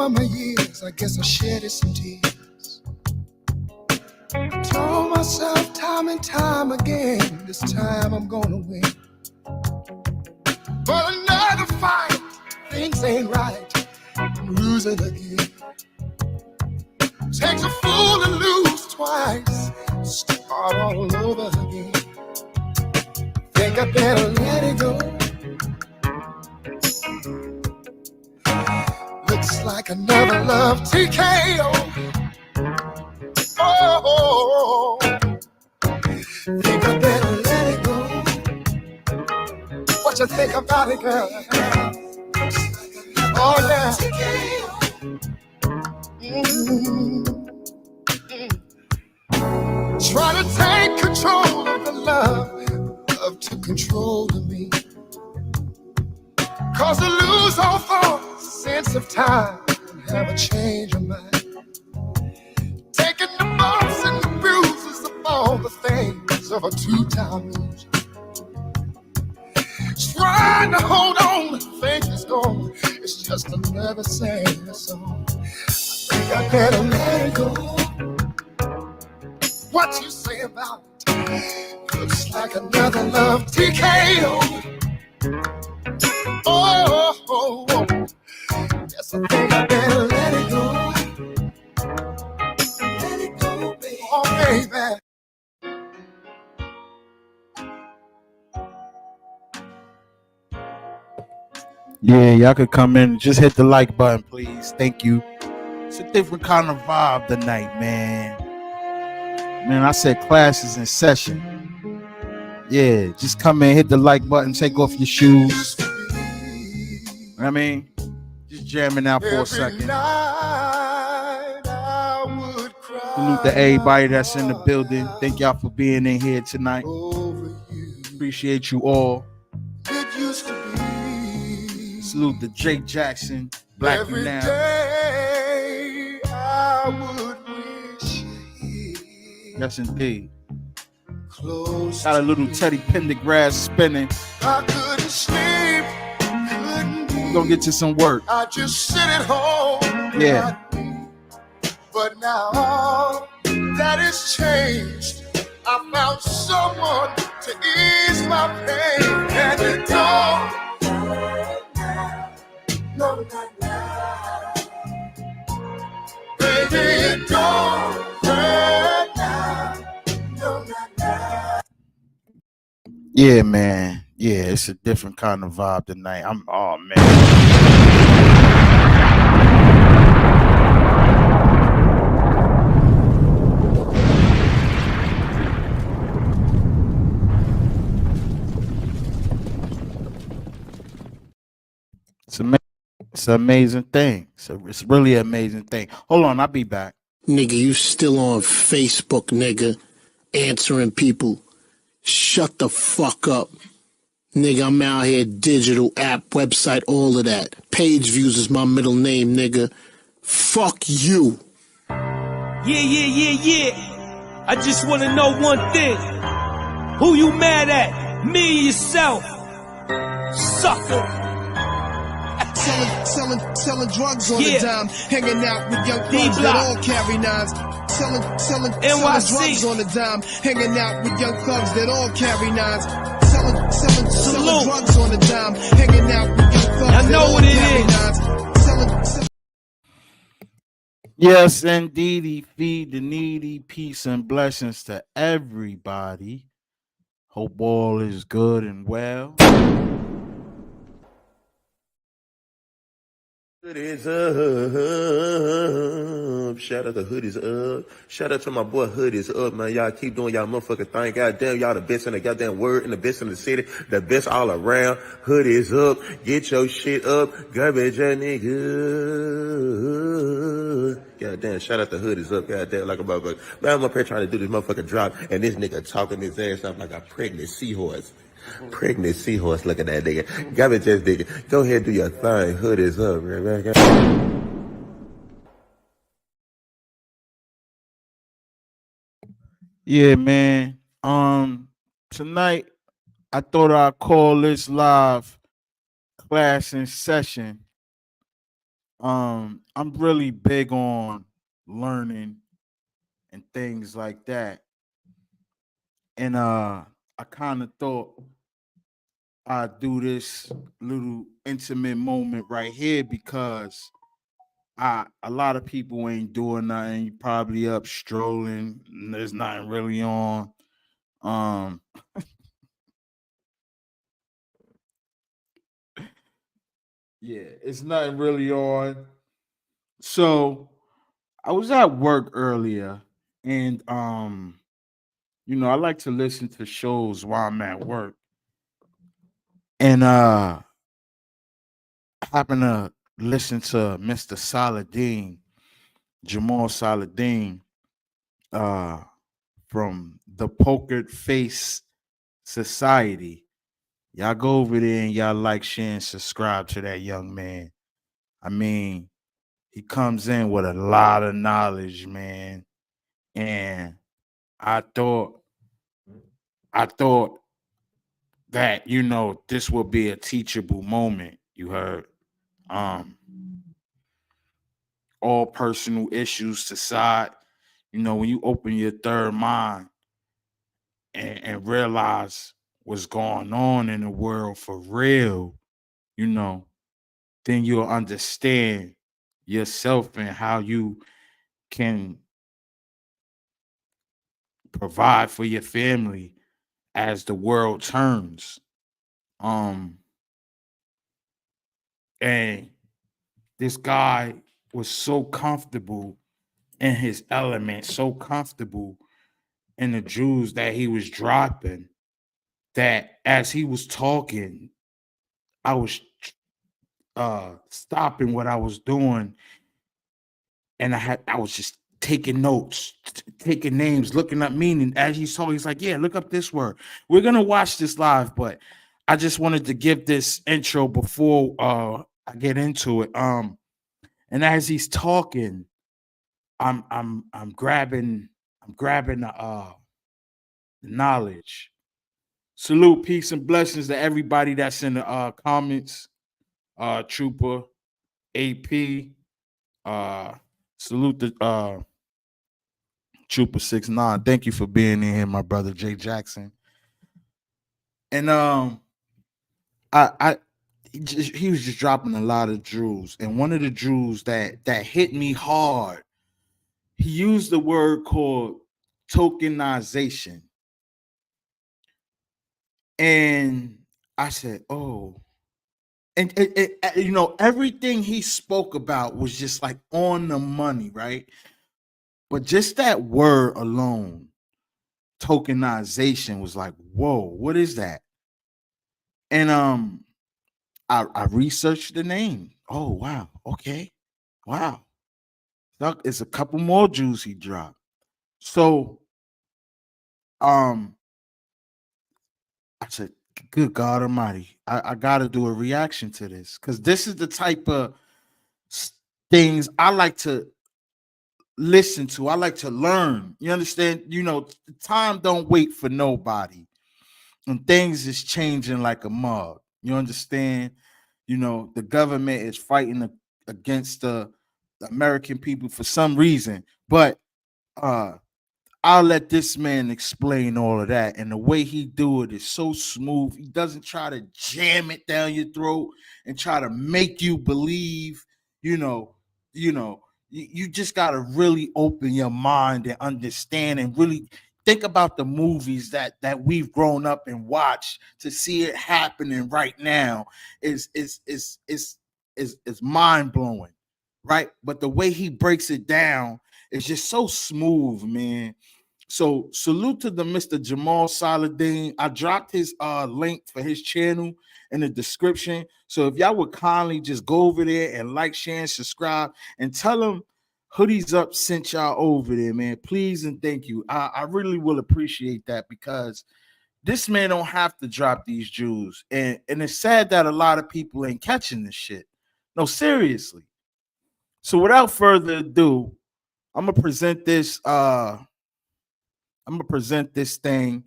Over my years, I guess I shedded some tears. I told myself time and time again, this time I'm gonna win. But another fight, things ain't right, I'm losing again. Takes a fool to lose twice, start all over again. Think I better let it go. Looks like another love TKO. Oh, think I better let it go. What you think about it, girl? Oh, yeah. Trying to take control of the love to control of me. Cause I lose all thought, sense of time, and have a change of mind. Taking the bumps and the bruises of all the things of a two-time loser. Trying to hold on, think it's gone. It's just another sad song. I think I better let it go. What you say about it? Looks like another love TKO. Oh, yes, I think I better let it go. Let it go, baby. Oh, baby. Yeah, y'all could come in. Just hit the like button, please. Thank you. It's a different kind of vibe tonight, man. Man, I said classes in session. Yeah, just come in, hit the like button, take off your shoes. You know what I mean? Just jamming out for a second. Salute to everybody that's in the building. Thank y'all for being in here tonight. Appreciate you all. Salute to Jake Jackson, Black You Now. Yes, indeed. Got a little Teddy Pendergrass spinning. I couldn't sleep, We're gonna get to some work. I just sit at home. Yeah. But now all that is changed. I found someone to ease my pain. And it don't, no, not now. Baby, it don't hurt now. No, not now. Yeah, man. Yeah, it's a different kind of vibe tonight. Oh man. It's an amazing thing. It's really an amazing thing. Hold on, I'll be back. Nigga, you still on Facebook, nigga, answering people. Shut the fuck up. Nigga, I'm out here, digital app, website, all of that. Page views is my middle name, nigga. Fuck you. Yeah. I just want to know one thing. Who you mad at? Me or yourself? Sucker. Selling drugs on the dime, hanging out with young thugs that all carry nines. Selling drugs on the dime, hanging out with young thugs that all carry nines. Selling drugs on the dime, hanging out with young thugs that all carry nines. Yes, indeed, feed the needy. Peace and blessings to everybody. Hope all is good and well. Hoodies up. Shout out to Hoodies up. Shout out to my boy Hoodies up, man. Y'all keep doing y'all motherfucking thing. Goddamn, y'all the best in the goddamn word and the best in the city. The best all around. Hoodies up. Get your shit up. Garbage that nigga. Goddamn, shout out to Hoodies up. Goddamn, like a motherfucker. Man, I'm up here trying to do this motherfucking drop and this nigga talking his ass up like a pregnant seahorse. Pregnant seahorse, look at that nigga. Garbage ass nigga. Go ahead and do your thing. Hoodies up, man. Yeah, man. Tonight I thought I'd call this live class in session. I'm really big on learning and things like that. And I kind of thought I'd do this little intimate moment right here because a lot of people ain't doing nothing. You probably up strolling. And there's nothing really on. Um, yeah, it's nothing really on. So I was at work earlier, and I like to listen to shows while I'm at work, and I happen to listen to Mr. Saladin, Jamal Saladin, uh, from the Poker Face Society. Y'all go over there and y'all like, share, and subscribe to that young man. I mean, he comes in with a lot of knowledge, man. And I thought, I thought that, this would be a teachable moment. You heard. Um, all personal issues aside, when you open your third mind and realize what's going on in the world for real, you know, then you'll understand yourself and how you can provide for your family as the world turns. Um, and this guy was so comfortable in his element, so comfortable in the jewels that he was dropping, that as he was talking, I was stopping what I was doing, and I was just taking notes, taking names, looking up meaning. As he saw, he's like, "Yeah, look up this word." We're gonna watch this live, but I just wanted to give this intro before I get into it. And as he's talking, I'm grabbing the knowledge. Salute, peace, and blessings to everybody that's in the comments. Trooper, AP, uh, salute the Trooper 69. Thank you for being in here, my brother Jay Jackson. And I he was just dropping a lot of jewels, and one of the jewels that hit me hard, he used the word called tokenization, and I said, "Oh." And everything he spoke about was just like on the money, right? But just that word alone, tokenization, was like, whoa, what is that? And I researched the name. Oh wow, okay, wow. It's a couple more Jews he dropped. So um, I said, good God Almighty, I got to do a reaction to this because this is the type of things I like to listen to. I like to learn. You understand? Time don't wait for nobody, and things is changing like a mug. You understand? The government is fighting against the American people for some reason, but uh I'll let this man explain all of that. And the way he do it is so smooth. He doesn't try to jam it down your throat and try to make you believe, you know, you just gotta really open your mind and understand and really think about the movies that we've grown up and watched to see it happening right now is mind blowing, right? But the way he breaks it down is just so smooth, man. So salute to the Mr. Jamal Saladin. I dropped his link for his channel in the description. So if y'all would kindly just go over there and like, share, and subscribe, and tell him Hoodeezup sent y'all over there, man. Please and thank you. I really will appreciate that because this man don't have to drop these jewels. And it's sad that a lot of people ain't catching this shit. No, seriously. So without further ado, I'm gonna present this thing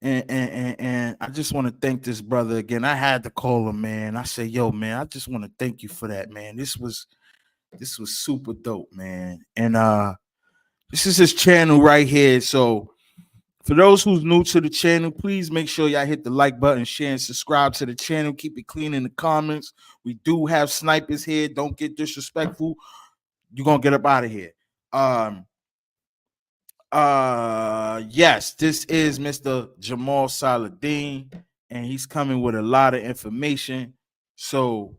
And I just want to thank this brother again. I had to call him, man. I said, yo, man, I just want to thank you for that, man. This was super dope, man. And this is his channel right here. So for those who's new to the channel, please make sure y'all hit the like button, share, and subscribe to the channel. Keep it clean in the comments. We do have snipers here. Don't get disrespectful. You're gonna get up out of here. Yes, this is Mr. Jamal Saladin, and he's coming with a lot of information. So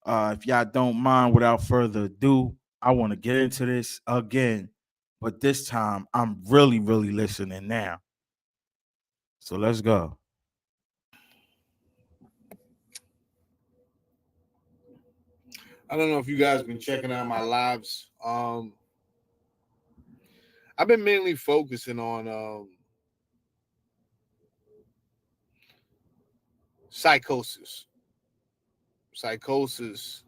if y'all don't mind, without further ado, I want to get into this again, but this time I'm really listening now. So let's go. I don't know if you guys been checking out my lives. I've been mainly focusing on psychosis. Psychosis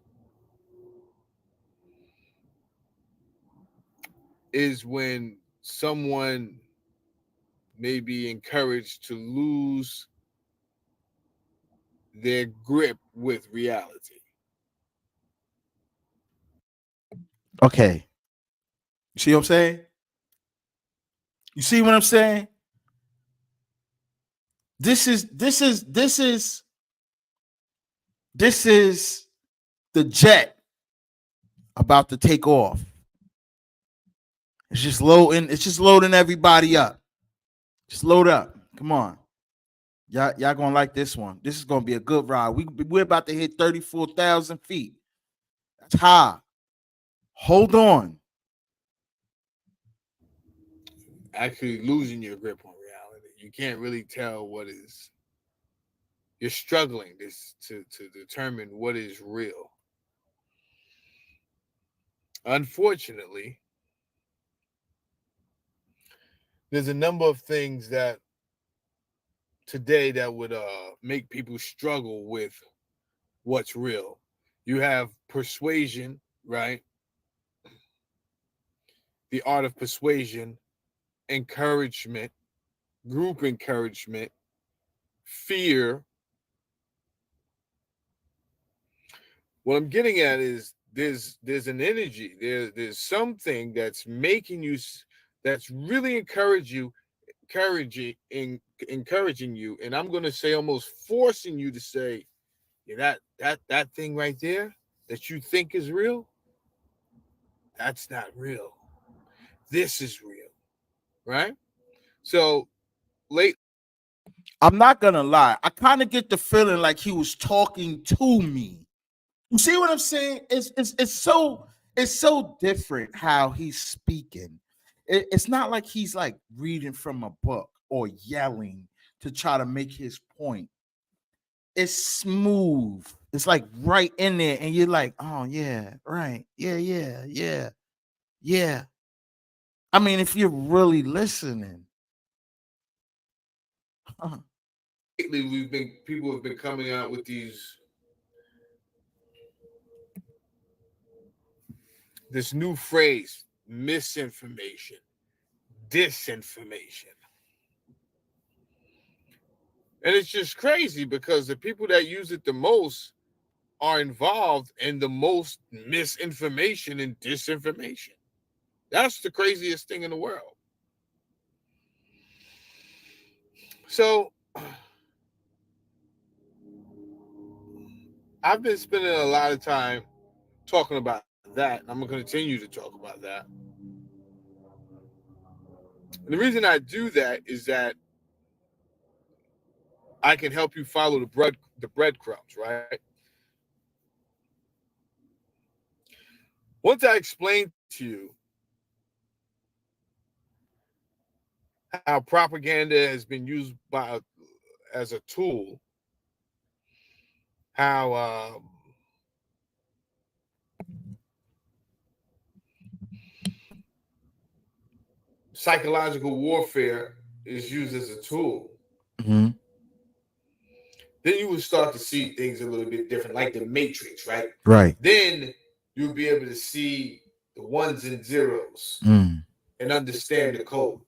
is when someone may be encouraged to lose their grip with reality. Okay. You see what I'm saying? You see what I'm saying? This is the jet about to take off. It's just loading everybody up. Just load up. Come on. Y'all gonna like this one. This is gonna be a good ride. We're about to hit 34,000 feet. That's high. Hold on. Actually losing your grip on reality. You can't really tell what is. You're struggling to determine what is real. Unfortunately, there's a number of things that today that would make people struggle with what's real. You have persuasion, right? The art of persuasion, encouragement, group encouragement, fear. What I'm getting at is there's an energy, there's something that's making you, that's really encouraging you, and I'm going to say almost forcing you to say, yeah, that thing right there that you think is real, that's not real. This is real, right? So late. I'm not gonna lie. I kind of get the feeling like he was talking to me. You see what I'm saying? It's so different how he's speaking. It's not like he's like reading from a book or yelling to try to make his point. It's smooth. It's like right in there, and you're like, oh yeah, right, yeah. I mean, if you're really listening. Lately, people have been coming out with this new phrase: misinformation, disinformation. And it's just crazy because the people that use it the most are involved in the most misinformation and disinformation. That's the craziest thing in the world. So I've been spending a lot of time talking about that, and I'm going to continue to talk about that. And the reason I do that is that I can help you follow the breadcrumbs, right? Once I explain to you how propaganda has been used as a tool, how psychological warfare is used as a tool, Mm-hmm. then you would start to see things a little bit different, like the Matrix, right? Right. Then you'll be able to see the ones and zeros and understand the code.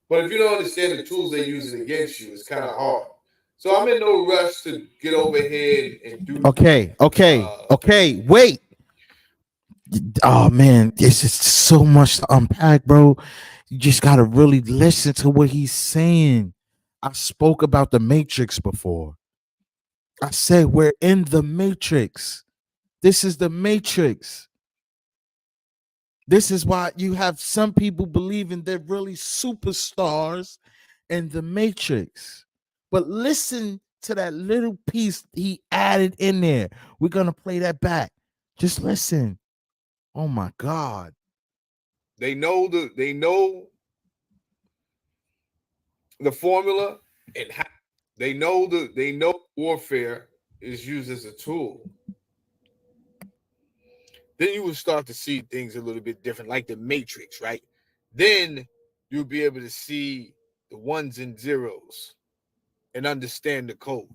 But if you don't understand the tools they're using against you, it's kind of hard. So I'm in no rush to get over here and do. Okay. Wait. Oh man, this is so much to unpack, bro. You just gotta really listen to what he's saying. I spoke about the Matrix before. I said we're in the Matrix. This is the Matrix. This is why you have some people believing they're really superstars in the Matrix. But listen to that little piece he added in there. We're gonna play that back. Just listen. Oh my God. They know the formula and how they know warfare is used as a tool. Then you will start to see things a little bit different, like the Matrix, right? Then you'll be able to see the ones and zeros and understand the code.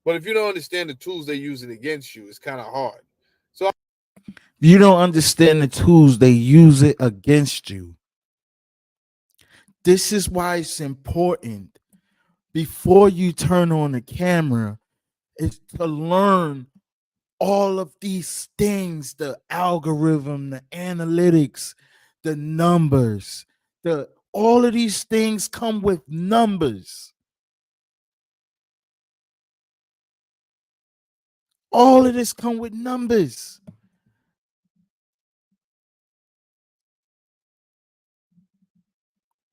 But if you don't understand the tools they're using against you, it's kind of hard. So you don't understand the tools, they use it against you. This is why it's important before you turn on the camera is to learn all of these things, the algorithm, the analytics, the numbers, all of these things come with numbers. All of this come with numbers.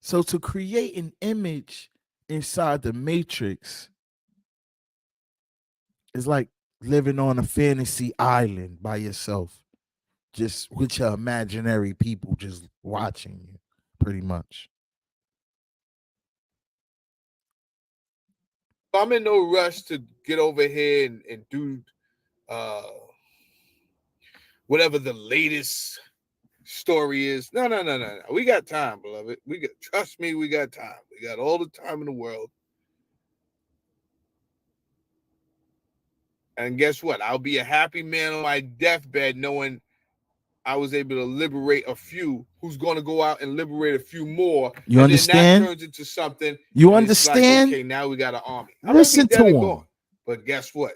So to create an image inside the Matrix is like living on a fantasy island by yourself, just with your imaginary people just watching you, pretty much. I'm in no rush to get over here and do whatever the latest story is. No. We got time, beloved. Trust me, we got time. We got all the time in the world. And guess what? I'll be a happy man on my deathbed knowing I was able to liberate a few who's going to go out and liberate a few more. You and understand? Then that turns into something. You understand? Like, okay, now we got an army. Listen to him. Gone. But guess what?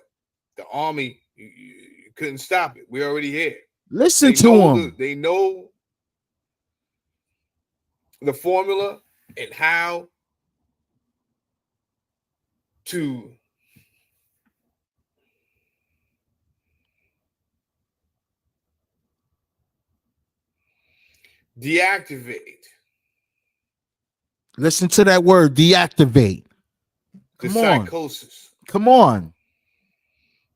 The army, you couldn't stop it. We're already here. Listen to him. They know the formula and how to deactivate. Listen to that word, deactivate. Come on. Psychosis. Come on.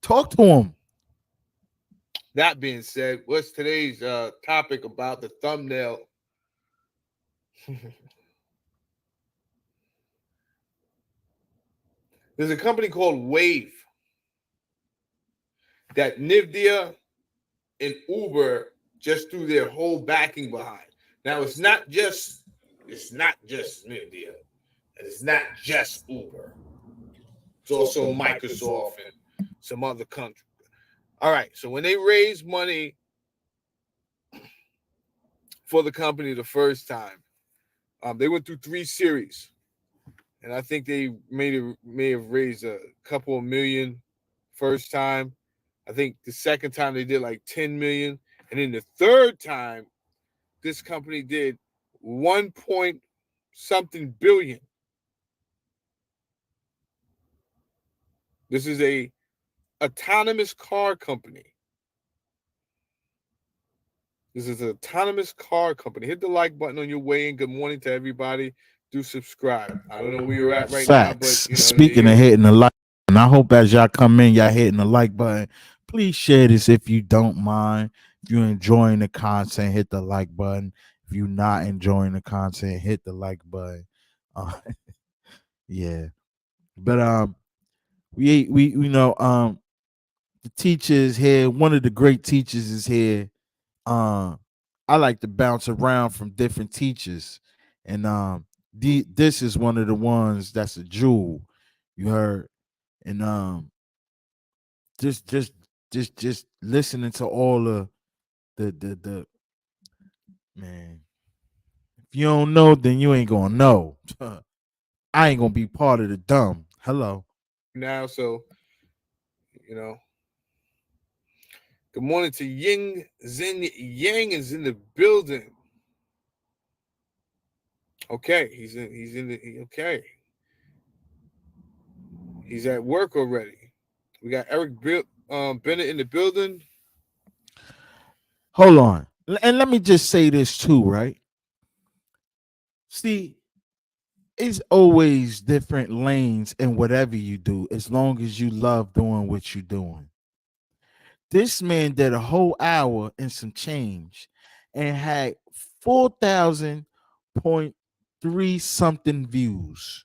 Talk to him. That being said, what's today's topic about the thumbnail? There's a company called Wave that Nvidia and Uber just threw their whole backing behind. Now it's not just Nvidia, and it's not just Uber. It's also Microsoft and some other country. All right, so when they raised money for the company the first time, they went through 3 series, and I think they may have raised a couple of million first time. I think the second time they did like 10 million, and then the third time, this company did 1 point something billion. This is a autonomous car company. This is an autonomous car company. Hit the like button on your way in. Good morning to everybody. Do subscribe. I don't know where you're at right now, but Speaking of hitting the like, and I hope as y'all come in, y'all hitting the like button. Please share this if you don't mind. If you're enjoying the content, hit the like button. If you're not enjoying the content, hit the like button. Yeah, but we the teacher is here. One of the great teachers is here. I like to bounce around from different teachers, and this is one of the ones that's a jewel. You heard, and just listening to all the man. If you don't know, then you ain't gonna know. I ain't gonna be part of the dumb. Hello. Now, so good morning to Ying Zin Yang is in the building. Okay, he's in the okay. He's at work already. We got Eric Bennett in the building. Hold on. And let me just say this too, right? See, it's always different lanes in whatever you do, as long as you love doing what you're doing. This man did a whole hour and some change and had 4,000.3 something views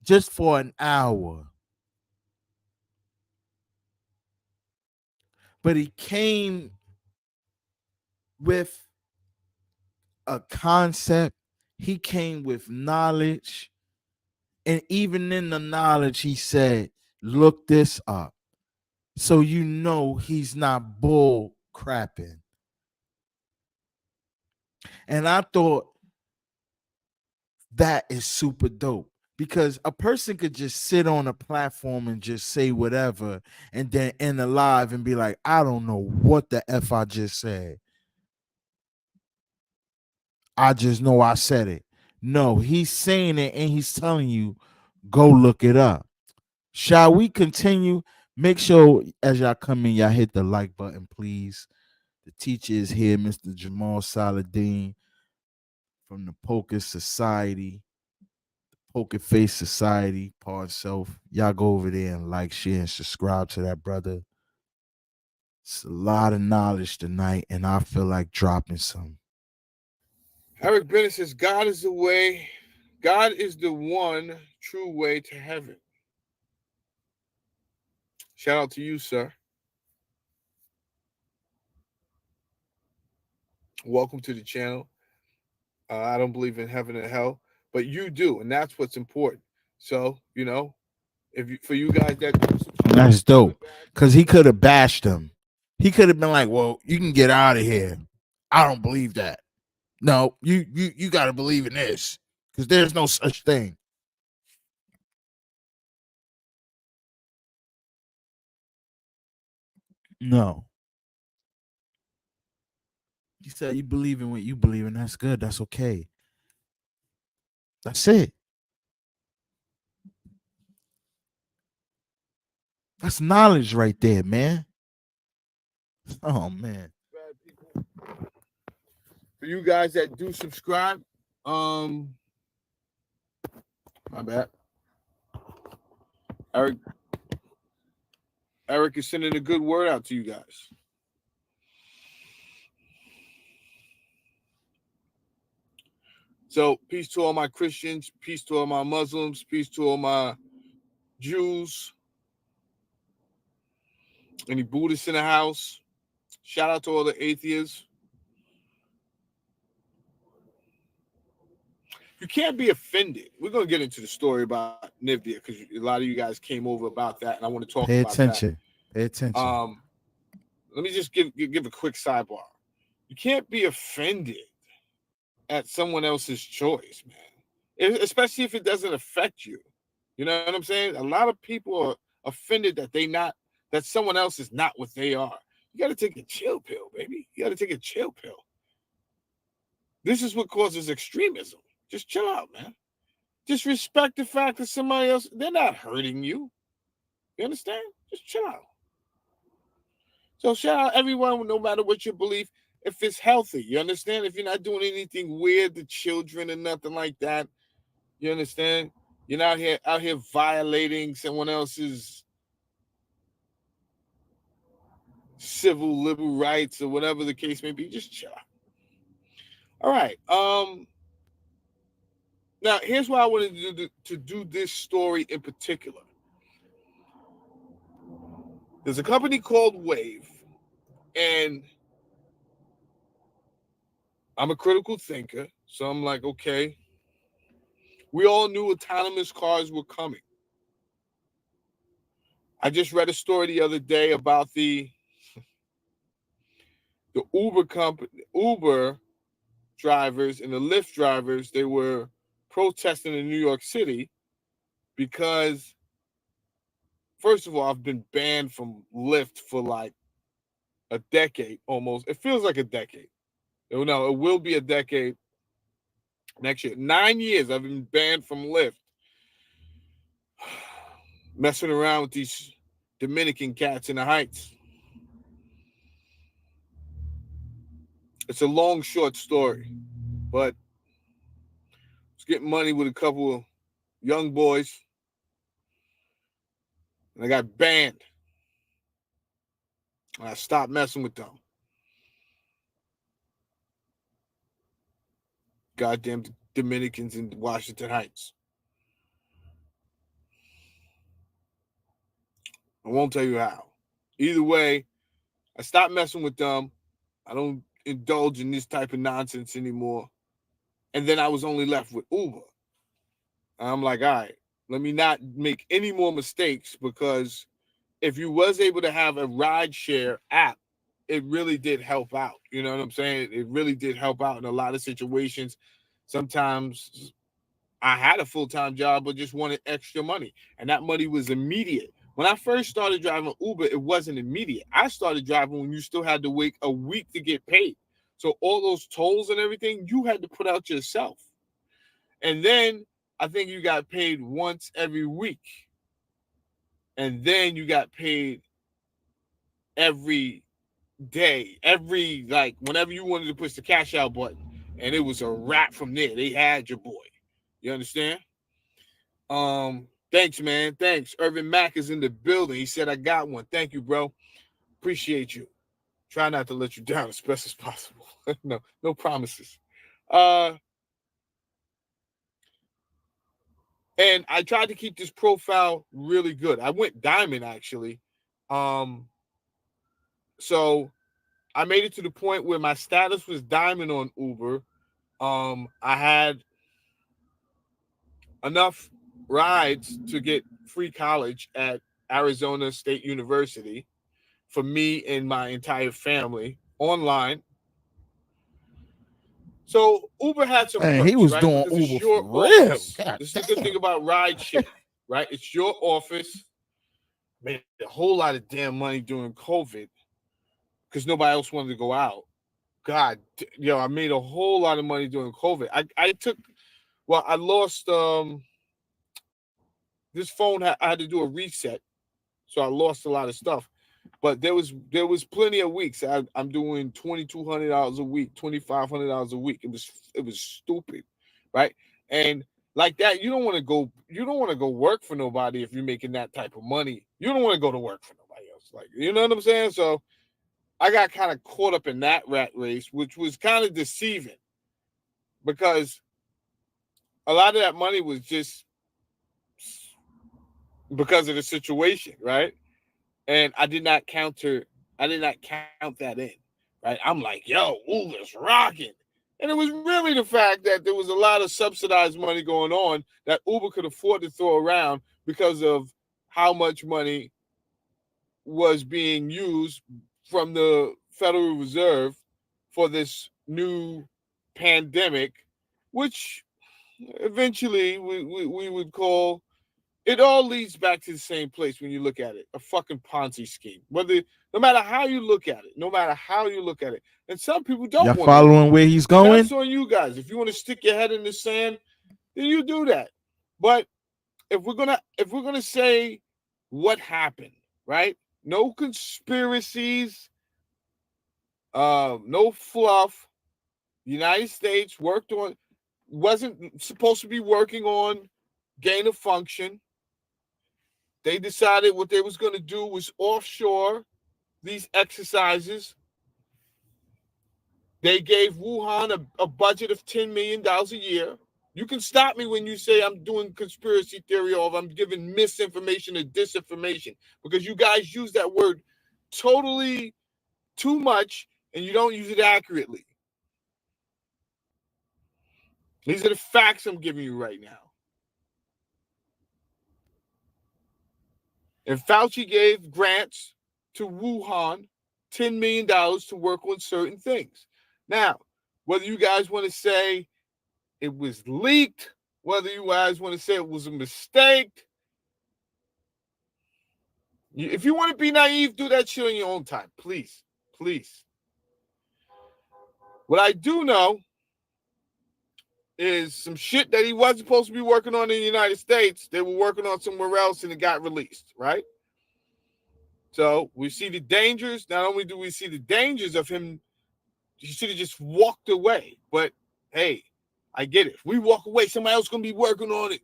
just for an hour. But he came with a concept, he came with knowledge. And even in the knowledge, he said, look this up. So you know he's not bull crapping. And I thought that is super dope because a person could just sit on a platform and just say whatever and then end a live and be like, I don't know what the F I just said. I just know I said it. No, he's saying it and he's telling you, go look it up. Shall we continue? Make sure as y'all come in, y'all hit the like button, please. The teacher is here, Mr. Jamal Saladin from the Poker Society, Poker Face Society, part self. Y'all go over there and like, share, and subscribe to that brother. It's a lot of knowledge tonight, and I feel like dropping some. Eric Bennett says, God is the way. God is the one true way to heaven. Shout out to you, sir. Welcome to the channel. I don't believe in heaven and hell, but you do, and that's what's important. So, for you guys that that's dope, because he could have bashed him. He could have been like, well, you can get out of here. I don't believe that. No, you got to believe in this because there's no such thing. No. You said you believe in what you believe in. That's good. That's okay. That's it. That's knowledge right there, man. Oh, man. For you guys that do subscribe, my bad. Eric is sending a good word out to you guys. So, peace to all my Christians, peace to all my Muslims, peace to all my Jews, any Buddhists in the house. Shout out to all the atheists. You can't be offended. We're going to get into the story about Nivea because a lot of you guys came over about that, and I want to talk about that. Pay attention. Let me just give a quick sidebar. You can't be offended at someone else's choice, man, especially if it doesn't affect you. You know what I'm saying? A lot of people are offended that someone else is not what they are. You got to take a chill pill, baby. You got to take a chill pill. This is what causes extremism. Just chill out, man. Just respect the fact that somebody else, they're not hurting you. You understand? Just chill out. So shout out everyone, no matter what your belief, if it's healthy. You understand? If you're not doing anything weird to children and nothing like that, you understand? You're not out here violating someone else's civil liberal rights or whatever the case may be. Just chill out. All right. Now, here's why I wanted to do this story in particular. There's a company called Wave, and I'm a critical thinker, so I'm like, okay, we all knew autonomous cars were coming. I just read a story the other day about the Uber company. Uber drivers and the Lyft drivers, they were protesting in New York City because, first of all, I've been banned from Lyft for like a decade almost. It feels like a decade. No, it will be a decade next year. 9 years I've been banned from Lyft. Messing around with these Dominican cats in the Heights. It's a long, short story, but I was getting money with a couple of young boys, and I got banned. And I stopped messing with them. Goddamn Dominicans in Washington Heights. I won't tell you how. Either way, I stopped messing with them. I don't indulge in this type of nonsense anymore. And then I was only left with Uber. And I'm like, all right, let me not make any more mistakes, because if you was able to have a rideshare app, it really did help out. You know what I'm saying? It really did help out in a lot of situations. Sometimes I had a full-time job but just wanted extra money, and that money was immediate. When I first started driving Uber, it wasn't immediate. I started driving when you still had to wait a week to get paid. So all those tolls and everything, you had to put out yourself. And then I think you got paid once every week. And then you got paid every day, whenever you wanted to push the cash out button. And it was a wrap from there. They had your boy. You understand? Thanks, man. Thanks. Irvin Mack is in the building. He said, I got one. Thank you, bro. Appreciate you. Try not to let you down as best as possible. No promises. And I tried to keep this profile really good. I went diamond, actually. So I made it to the point where my status was diamond on Uber. I had enough rides to get free college at Arizona State University for me and my entire family online. So Uber had some perks, he was right? doing Because it's Uber your for real. office. God This is the good damn. thing about rideshare, right? It's your office. Made a whole lot of damn money during COVID because nobody else wanted to go out. God, I made a whole lot of money during COVID. I lost this phone. I had to do a reset, so I lost a lot of stuff. But there was plenty of weeks I'm doing $2,200 a week, $2,500 a week. It was stupid, right? And like that, you don't want to go work for nobody if you're making that type of money. You don't want to go to work for nobody else. Like, you know what I'm saying? So I got kind of caught up in that rat race, which was kind of deceiving, because a lot of that money was just because of the situation, right? And I did not count that in, right? I'm like, yo, Uber's rocking. And it was really the fact that there was a lot of subsidized money going on that Uber could afford to throw around because of how much money was being used from the Federal Reserve for this new pandemic, which eventually we would call. It all leads back to the same place when you look at it, a fucking Ponzi scheme. No matter how you look at it, and some people don't Y'all want to look following at where it. he's And going? that's on you guys. If you want to stick your head in the sand, then you do that. But if we're gonna say what happened, right? No conspiracies, no fluff. The United States wasn't supposed to be working on gain of function. They decided what they was going to do was offshore these exercises. They gave Wuhan a budget of $10 million a year. You can stop me when you say I'm doing conspiracy theory or if I'm giving misinformation or disinformation, because you guys use that word totally too much and you don't use it accurately. These are the facts I'm giving you right now. And Fauci gave grants to Wuhan $10 million to work on certain things. Now, whether you guys want to say it was leaked, whether you guys want to say it was a mistake. If you want to be naive, do that shit on your own time. Please. Please. What I do know is some shit that he wasn't supposed to be working on in the United States. They were working on somewhere else and it got released, right? So we see the dangers. Not only do we see the dangers of him, he should have just walked away. But hey, I get it. If we walk away, somebody else going to be working on it.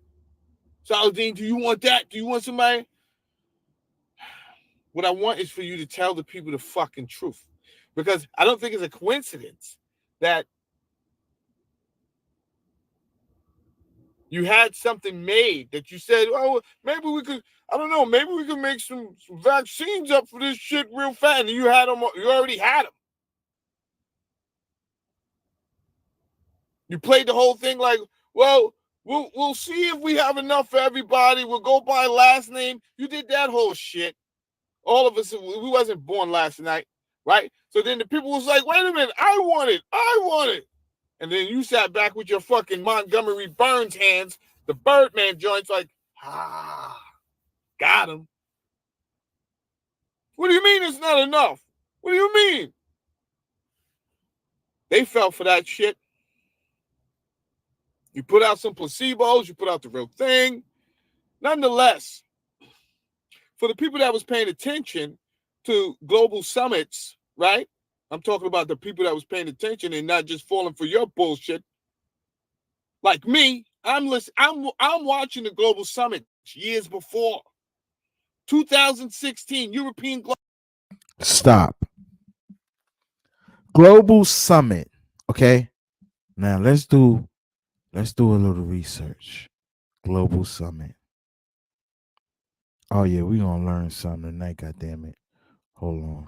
Saladin, do you want that? Do you want somebody? What I want is for you to tell the people the fucking truth. Because I don't think it's a coincidence that you had something made that you said, oh, maybe we could, I don't know, maybe we could make some vaccines up for this shit real fast. And you had them, you already had them. You played the whole thing like, well, we'll see if we have enough for everybody. We'll go by last name. You did that whole shit. All of us, we wasn't born last night, right? So then the people was like, wait a minute, I want it. And then you sat back with your fucking Montgomery Burns hands, the Birdman joints, like, got him. What do you mean it's not enough? What do you mean? They fell for that shit. You put out some placebos, you put out the real thing. Nonetheless, for the people that was paying attention to global summits, right? I'm talking about the people that was paying attention and not just falling for your bullshit. Like me, I'm watching the global summit years before. 2016 European Global. Stop. Global Summit. Okay. Now let's do a little research. Global Summit. Oh yeah, we're gonna learn something tonight, goddammit. Hold on.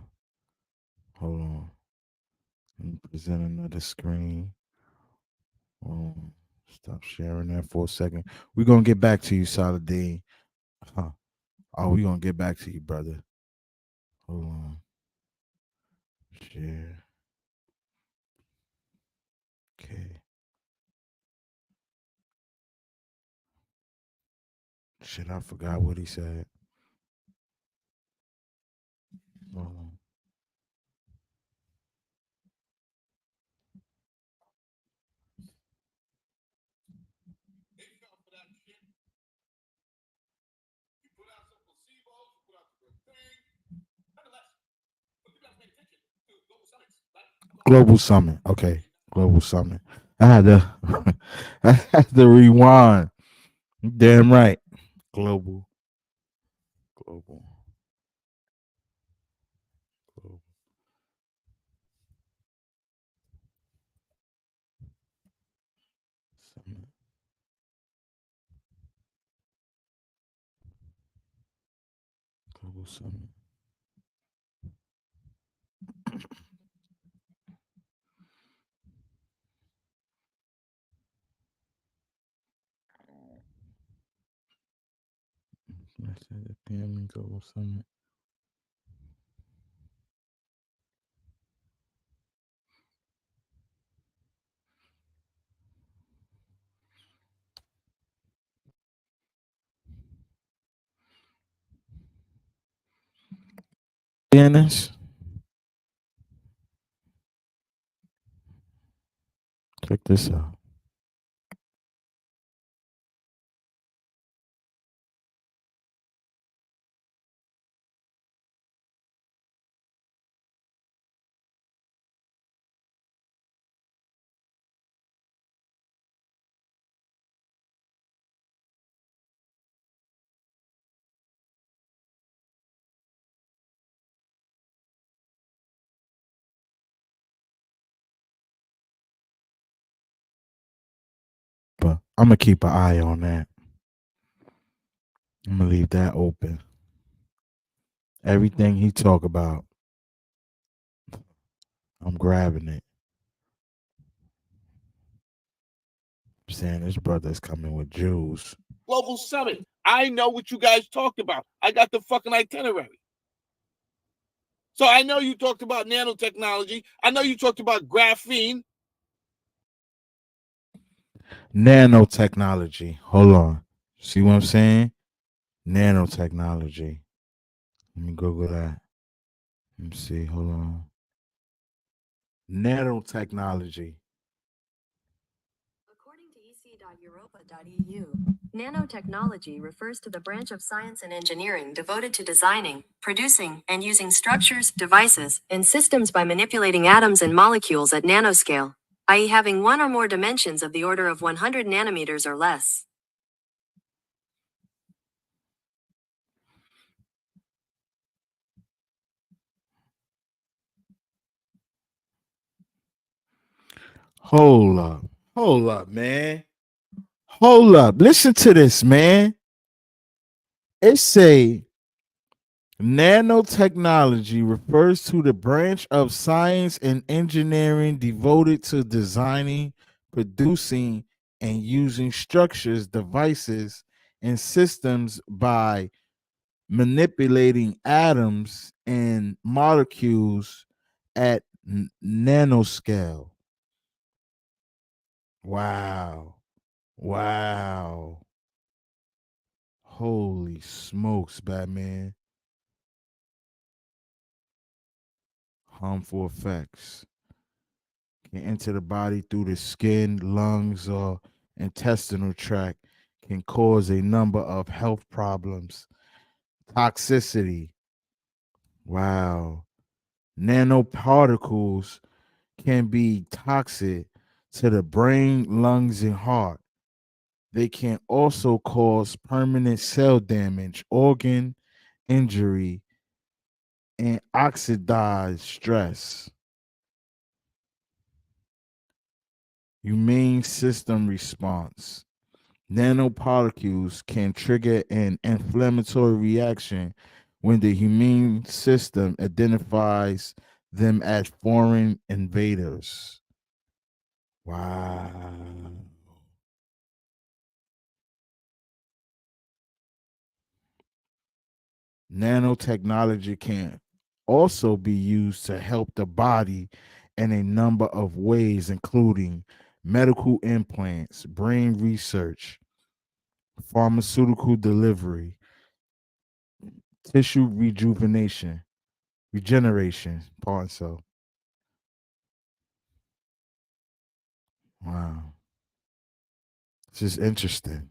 Let me present another screen. Stop sharing that for a second. We're gonna get back to you, Saladin. Huh. Oh, we're gonna get back to you, brother. Hold on. Share. Okay. Shit, I forgot what he said. Hold on. Global Summit. Okay. Global Summit. I had to rewind. Damn right. Global. Summit. Global Summit. I said the damn Global Summit. Dennis. Check this out. But I'm gonna keep an eye on that. I'm gonna leave that open. Everything he talk about, I'm grabbing it. I'm saying this brother's coming with Jews. Global Summit. I know what you guys talked about. I got the fucking itinerary. So I know you talked about nanotechnology. I know you talked about graphene. Nanotechnology. Hold on. See what I'm saying? Nanotechnology. Let me Google that. Let me see. Hold on. Nanotechnology. According to ec.europa.eu, nanotechnology refers to the branch of science and engineering devoted to designing, producing, and using structures, devices, and systems by manipulating atoms and molecules at nanoscale, i.e., having one or more dimensions of the order of 100 nanometers or less. Hold up. Hold up, man. Hold up. Listen to this, man. It say nanotechnology refers to the branch of science and engineering devoted to designing, producing, and using structures, devices, and systems by manipulating atoms and molecules at nanoscale. Wow. Wow. Holy smokes, Batman. Harmful effects can enter the body through the skin, lungs, or intestinal tract, can cause a number of health problems. Toxicity. Wow. Nanoparticles can be toxic to the brain, lungs, and heart. They can also cause permanent cell damage, organ injury, and oxidized stress. Immune system response. Nanoparticles can trigger an inflammatory reaction when the immune system identifies them as foreign invaders. Wow. Nanotechnology can also be used to help the body in a number of ways, including medical implants, brain research, pharmaceutical delivery, tissue regeneration. Pardon so. Wow. This is interesting.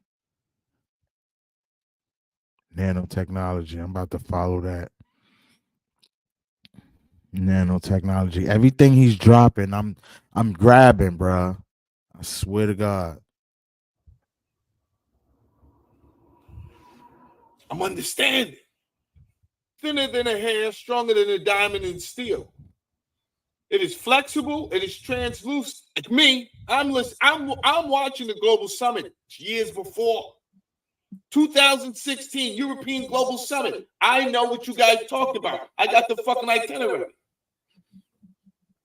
Nanotechnology. I'm about to follow that. Nanotechnology. Everything he's dropping, I'm grabbing, bruh. I swear to God. I'm understanding. Thinner than a hair, stronger than a diamond in steel. It is flexible. It is translucent. Like me, I'm watching the Global Summit years before. 2016 European Global Summit. I know what you guys talked about. I got the fucking itinerary.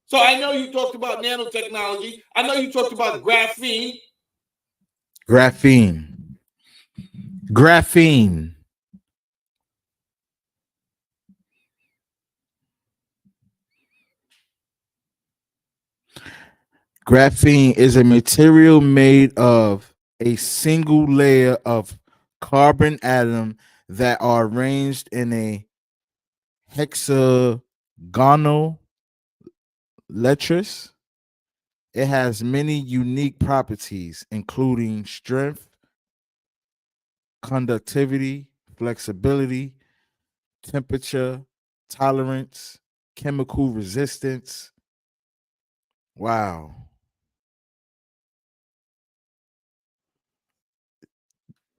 So I know you talked about nanotechnology. I know you talked about graphene. Graphene. Graphene. Graphene is a material made of a single layer of carbon atom that are arranged in a hexagonal lattice. It has many unique properties, including strength, conductivity, flexibility, temperature tolerance, chemical resistance. Wow.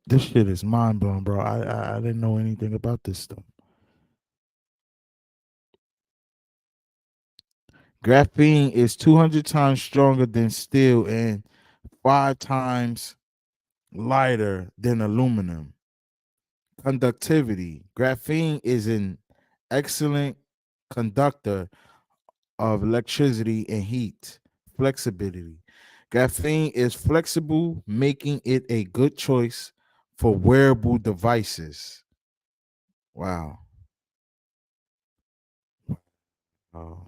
This shit is mind blowing, bro. I didn't know anything about this stuff. Graphene is 200 times stronger than steel and 5 times lighter than aluminum. Conductivity. Graphene is an excellent conductor of electricity and heat. Flexibility. Graphene is flexible, making it a good choice for wearable devices. Wow. Oh, oh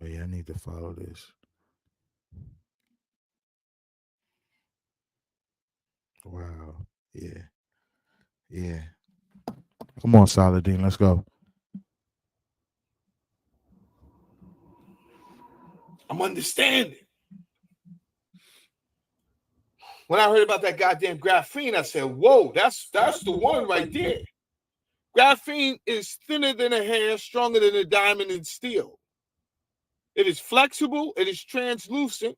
yeah, I need to follow this. Yeah. Come on, Saladin, let's go. I'm understanding. When I heard about that goddamn graphene, I said, whoa, that's the one right there. Graphene is thinner than a hair, stronger than a diamond and steel. It is flexible. It is translucent.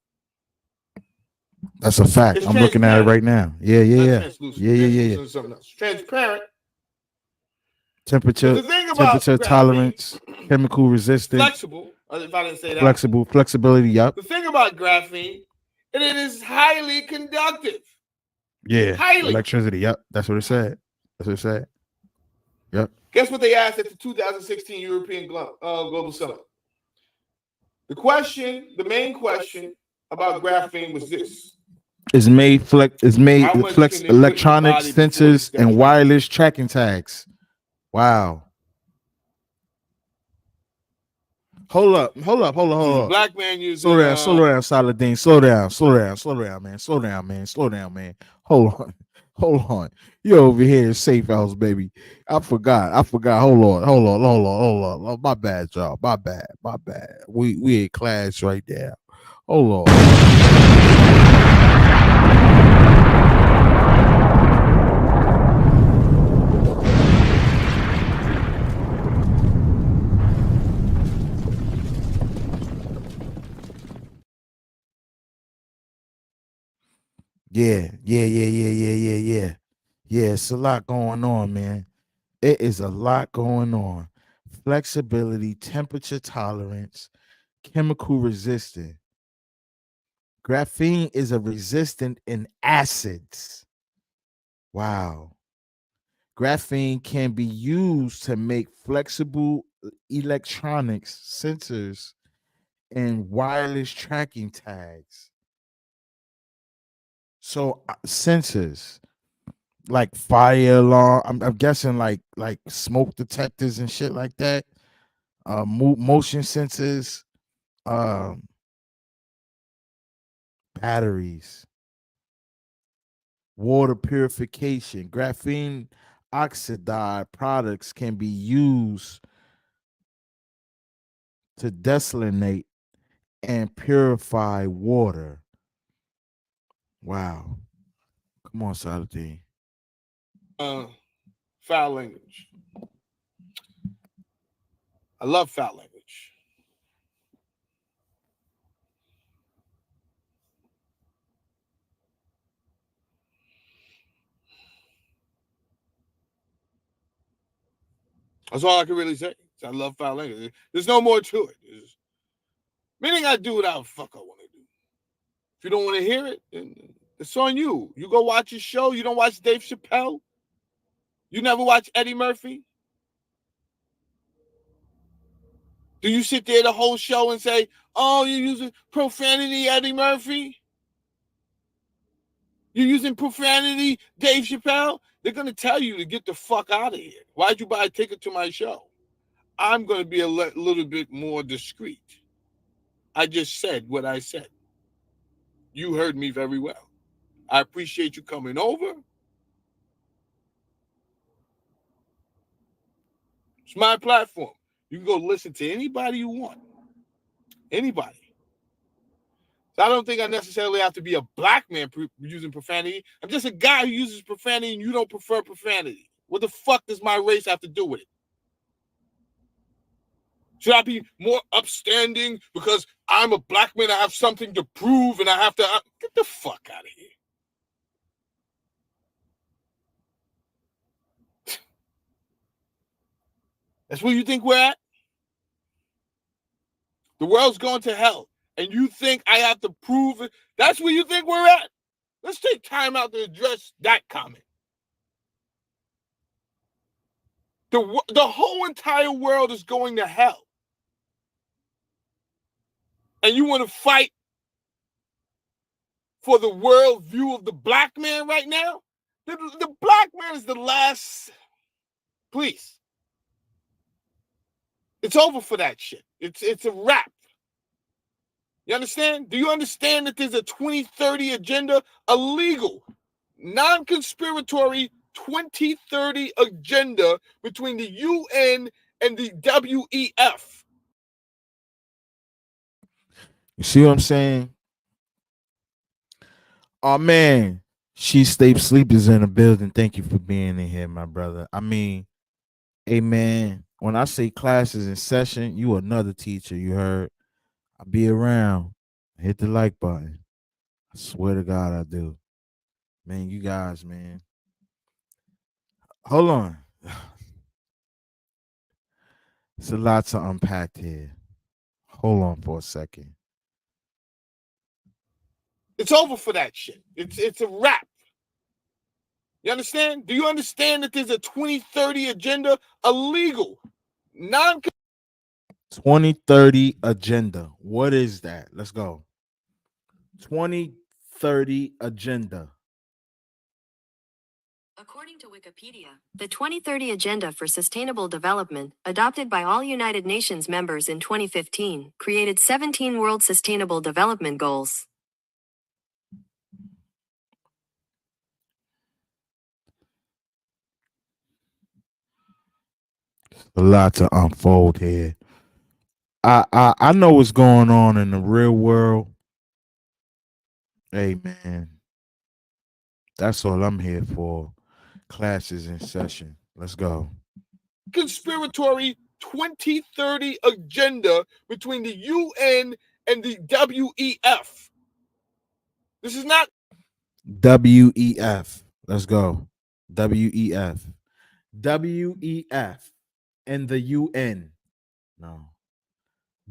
That's a fact. I'm looking at it right now. Yeah. Translucent. Something else. Transparent. Temperature tolerance, chemical resistant. Flexible. If I didn't say that. Flexibility, yup. The thing about graphene, it is highly conductive. Yeah. Highly. Electricity, yup. That's what it said. Yep. Guess what they asked at the 2016 European Global Summit? The main question about graphene was this. It's made electronic sensors and wireless tracking tags. Wow. Hold up. Black man using slow down, Saladin. Slow down, man. Slow down, man. Hold on. You over here in safe house, baby. I forgot. Hold on. My bad, y'all. My bad. We in class right now. Hold on. Yeah. It's a lot going on, man. It is a lot going on. Flexibility, temperature tolerance, chemical resistant. Graphene is a resistant in acids. Wow. Graphene can be used to make flexible electronics, sensors, and wireless tracking tags. So sensors like fire alarm, I'm guessing like smoke detectors and shit like that. Motion sensors, batteries, water purification. Graphene oxide products can be used to desalinate and purify water. Wow. Come on, Saladin. Foul language. I love foul language. That's all I can really say. I love foul language. There's no more to it. Meaning I do whatever the fuck I want to do. If you don't want to hear it, it's on you. You go watch his show. You don't watch Dave Chappelle. You never watch Eddie Murphy. Do you sit there the whole show and say, oh, you're using profanity, Eddie Murphy? You're using profanity, Dave Chappelle? They're going to tell you to get the fuck out of here. Why'd you buy a ticket to my show? I'm going to be a little bit more discreet. I just said what I said. You heard me very well. I appreciate you coming over. It's my platform. You can go listen to anybody you want. Anybody. So I don't think I necessarily have to be a black man using profanity. I'm just a guy who uses profanity and you don't prefer profanity. What the fuck does my race have to do with it? Should I be more upstanding because I'm a black man? I have something to prove and I have to... Get the fuck out of here. That's where you think we're at? The world's going to hell. And you think I have to prove it? That's where you think we're at? Let's take time out to address that comment. The whole entire world is going to hell. And you want to fight for the world view of the black man right now? The black man is the last... Please. It's over for that shit. It's a wrap. You understand? Do you understand that there's a 2030 agenda? Illegal. non-conspiratory 2030 agenda between the UN and the WEF. You see what I'm saying? Oh man, She Stay Sleep is in the building. Thank you for being in here, my brother. I mean, hey man, when I say classes in session, you another teacher. You heard? I'll be around. Hit the like button. I swear to God, I do. Man, you guys, man. Hold on. It's a lot to unpack here. Hold on for a second. It's over for that shit. It's a wrap. You understand? Do you understand that there's a 2030 agenda? Illegal. 2030 agenda. What is that? Let's go. 2030 agenda. According to Wikipedia, the 2030 Agenda for Sustainable Development, adopted by all United Nations members in 2015, created 17 World Sustainable Development Goals. A lot to unfold here. I know what's going on in the real world. Hey man, that's all I'm here for. Classes in session. Let's go. Conspiratory 2030 agenda between the UN and the WEF. This is not WEF. Let's go. WEF. WEF and the UN. No.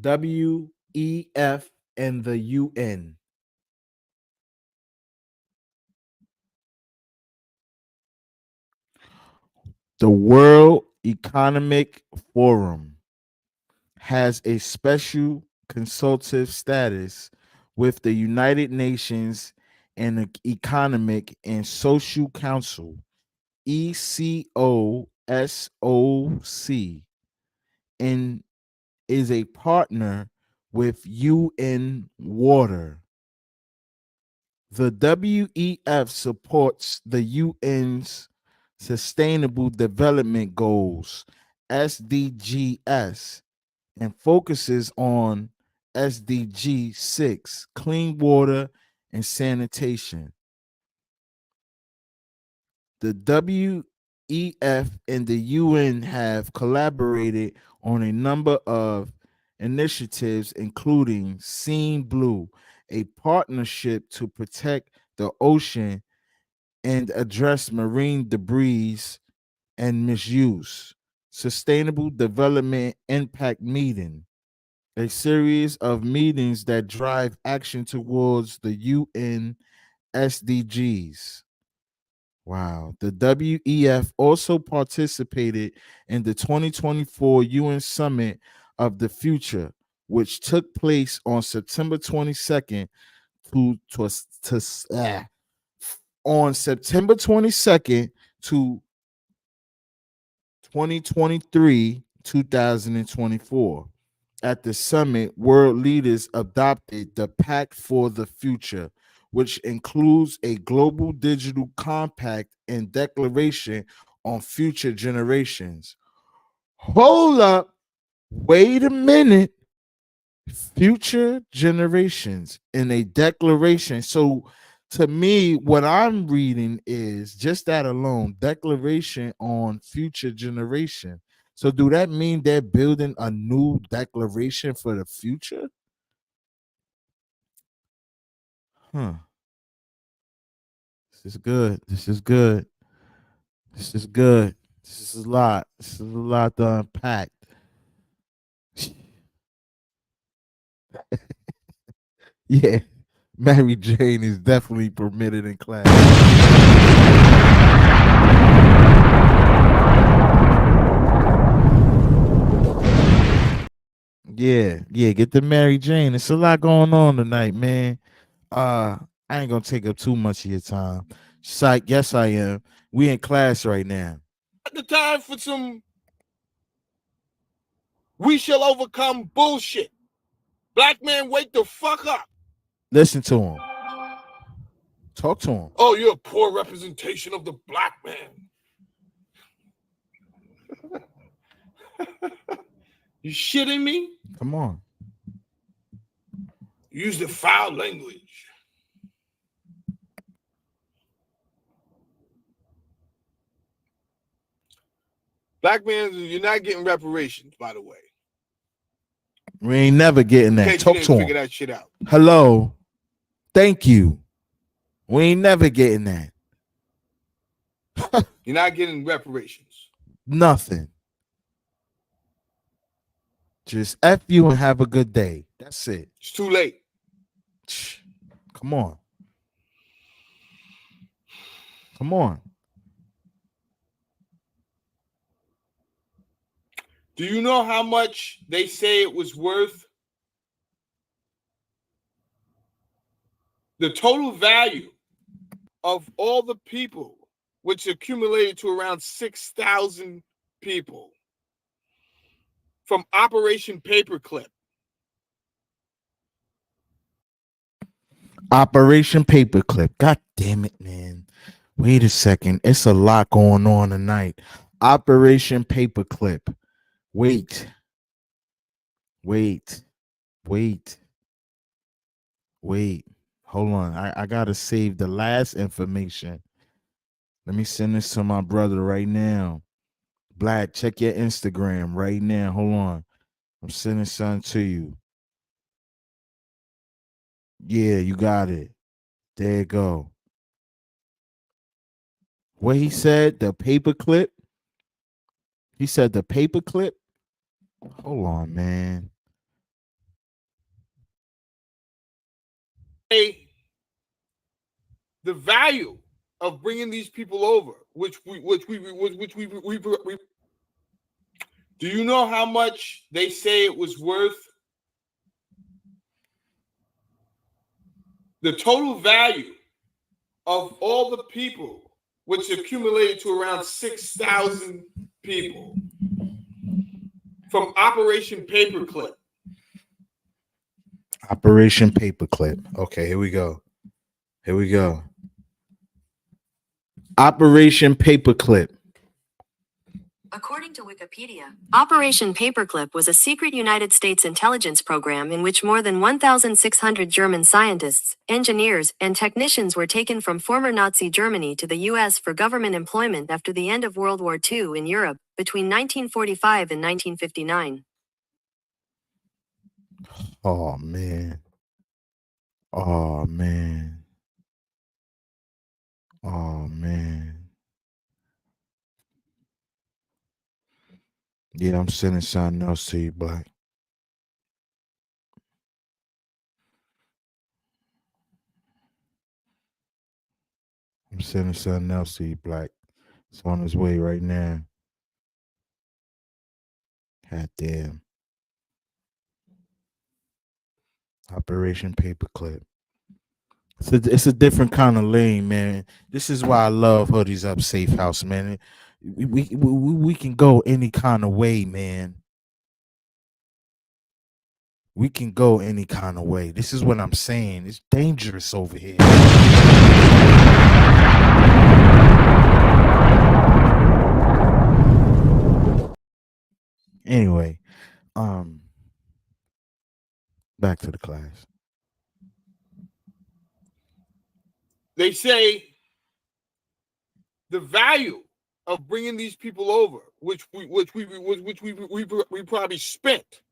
WEF and the UN. The World Economic Forum has a special consultative status with the United Nations and the Economic and Social Council, ECOSOC, and is a partner with UN Water. The WEF supports the UN's Sustainable Development Goals, SDGs, and focuses on SDG 6, clean water and sanitation. The WEF and the UN have collaborated on a number of initiatives, including Seeing Blue, a partnership to protect the ocean and address marine debris and misuse, Sustainable Development Impact Meeting, a series of meetings that drive action towards the UN SDGs. Wow. The WEF also participated in the 2024 UN Summit of the Future, which took place on September 22nd on September 22nd to 2023, 2024. At the summit, world leaders adopted the Pact for the Future, which includes a global digital compact and declaration on future generations. Hold up. Wait a minute. Future generations in a declaration. So, to me, what I'm reading is just that alone, declaration on future generation. So do that mean they're building a new declaration for the future? Huh. This is good. This is good. This is good. This is a lot. This is a lot to unpack. Yeah. Mary Jane is definitely permitted in class. Yeah, get the Mary Jane. It's a lot going on tonight, man. I ain't gonna take up too much of your time. Psych, yes, I am. We in class right now. the time for some we shall overcome bullshit. Black man, wake the fuck up. Listen to him. Talk to him. Oh, you're a poor representation of the black man. You shitting me? Come on. Use the foul language. Black man, you're not getting reparations, by the way. We ain't never getting In that. case Talk you to didn't figure him. that shit out. Hello. Thank you. We ain't never getting that. You're not getting reparations. Nothing. Just F you and have a good day. That's it. It's too late. Come on. Come on. Do you know how much they say it was worth? The total value of all the people, which accumulated to around 6,000 people, from Operation Paperclip. Operation Paperclip. God damn it, man. Wait a second. It's a lot going on tonight. Operation Paperclip. Wait. Hold on. I gotta save the last information. Let me send this to my brother right now. Black, check your Instagram right now. Hold on. I'm sending something to you. Yeah, you got it. There you go. What he said, the paperclip. He said the paperclip. Hold on, man. The value of bringing these people over, which we do you know how much they say it was worth? The total value of all the people, which accumulated to around 6,000 people, from Operation Paperclip. Operation Paperclip. Okay, here we go. Operation Paperclip. According to Wikipedia, Operation Paperclip was a secret United States intelligence program in which more than 1,600 German scientists, engineers, and technicians were taken from former Nazi Germany to the U.S. for government employment after the end of World War II in Europe, between 1945 and 1959. Oh, man. Yeah, I'm sending something else to you, Black. It's on his way right now. God damn. Operation Paperclip. It's a different kind of lane, man. This is why I love Hoodeezup Safe House, man. We can go any kind of way, man. We can go any kind of way. This is what I'm saying. It's dangerous over here. Anyway, back to the class. They say the value of bringing these people over, which we probably spent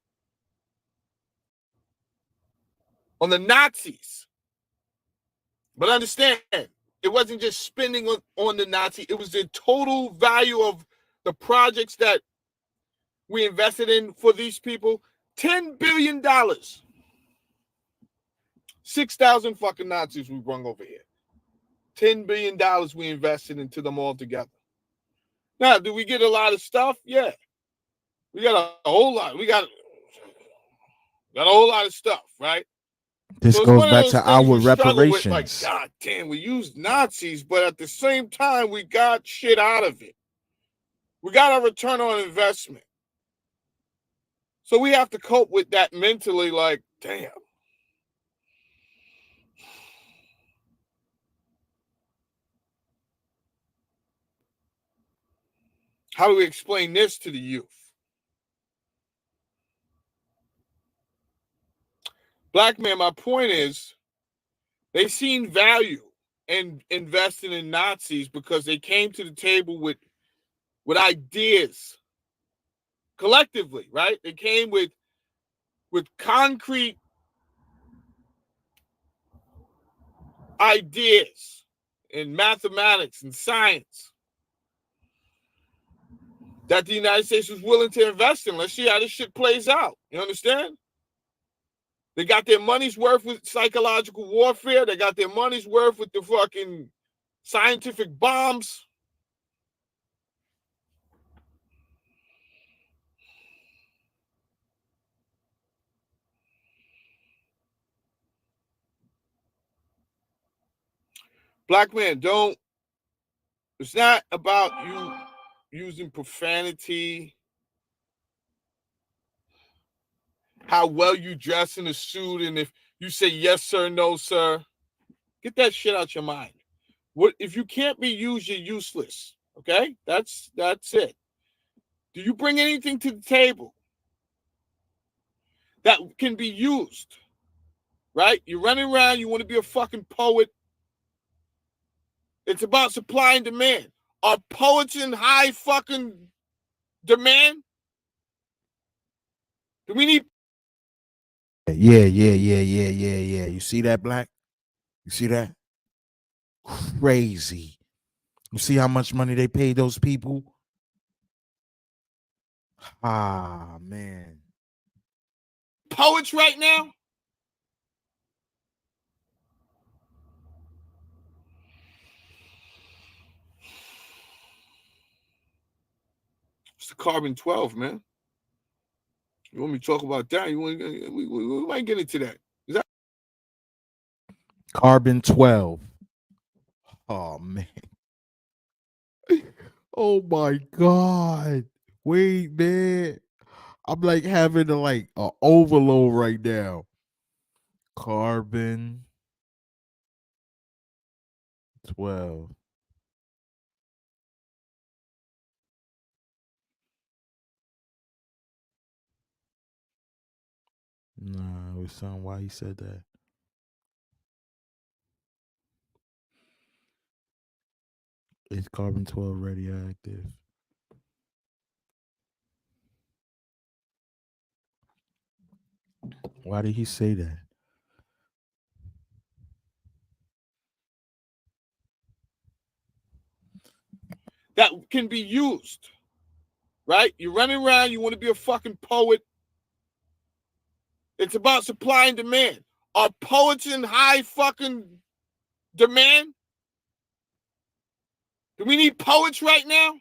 on the Nazis. But understand, it wasn't just spending on the Nazi. It was the total value of the projects that we invested in for these people. $10 billion. 6,000 fucking Nazis we brung over here. $10 billion we invested into them all together. Now, do we get a lot of stuff? Yeah. We got a whole lot. We got a whole lot of stuff, right? This So goes back to our reparations. With, like, God damn, we used Nazis, but at the same time, we got shit out of it. We got a return on investment. So we have to cope with that mentally, like, damn. How do we explain this to the youth? Black man, my point is, they seen value in investing in Nazis because they came to the table with ideas collectively, right? They came with concrete ideas in mathematics and science that the United States was willing to invest in. Let's see how this shit plays out. You understand? They got their money's worth with psychological warfare. They got their money's worth with the fucking scientific bombs. Black man, don't. It's not about you using profanity, how well you dress in a suit, and if you say yes sir, no sir. Get that shit out your mind. What if you can't be used, you're useless. Okay? That's it. Do you bring anything to the table that can be used? Right? You're running around, you want to be a fucking poet. It's about supply and demand. Are poets in high fucking demand? Do we need? Yeah. You see that, Black? You see that? Crazy. You see how much money they paid those people? Ah, man. Poets right now? It's the carbon 12, man. You want me to talk about that? We might get into that. Is that Carbon 12. Oh, man. Oh, my God. Wait, man. I'm like having a overload right now. Carbon 12. Nah, it was something why he said that. Is carbon 12 radioactive? Why did he say that? can be used? Right? You're running around, you want to be a fucking poet. It's about supply and demand. Are poets in high fucking demand? Do we need poets right now?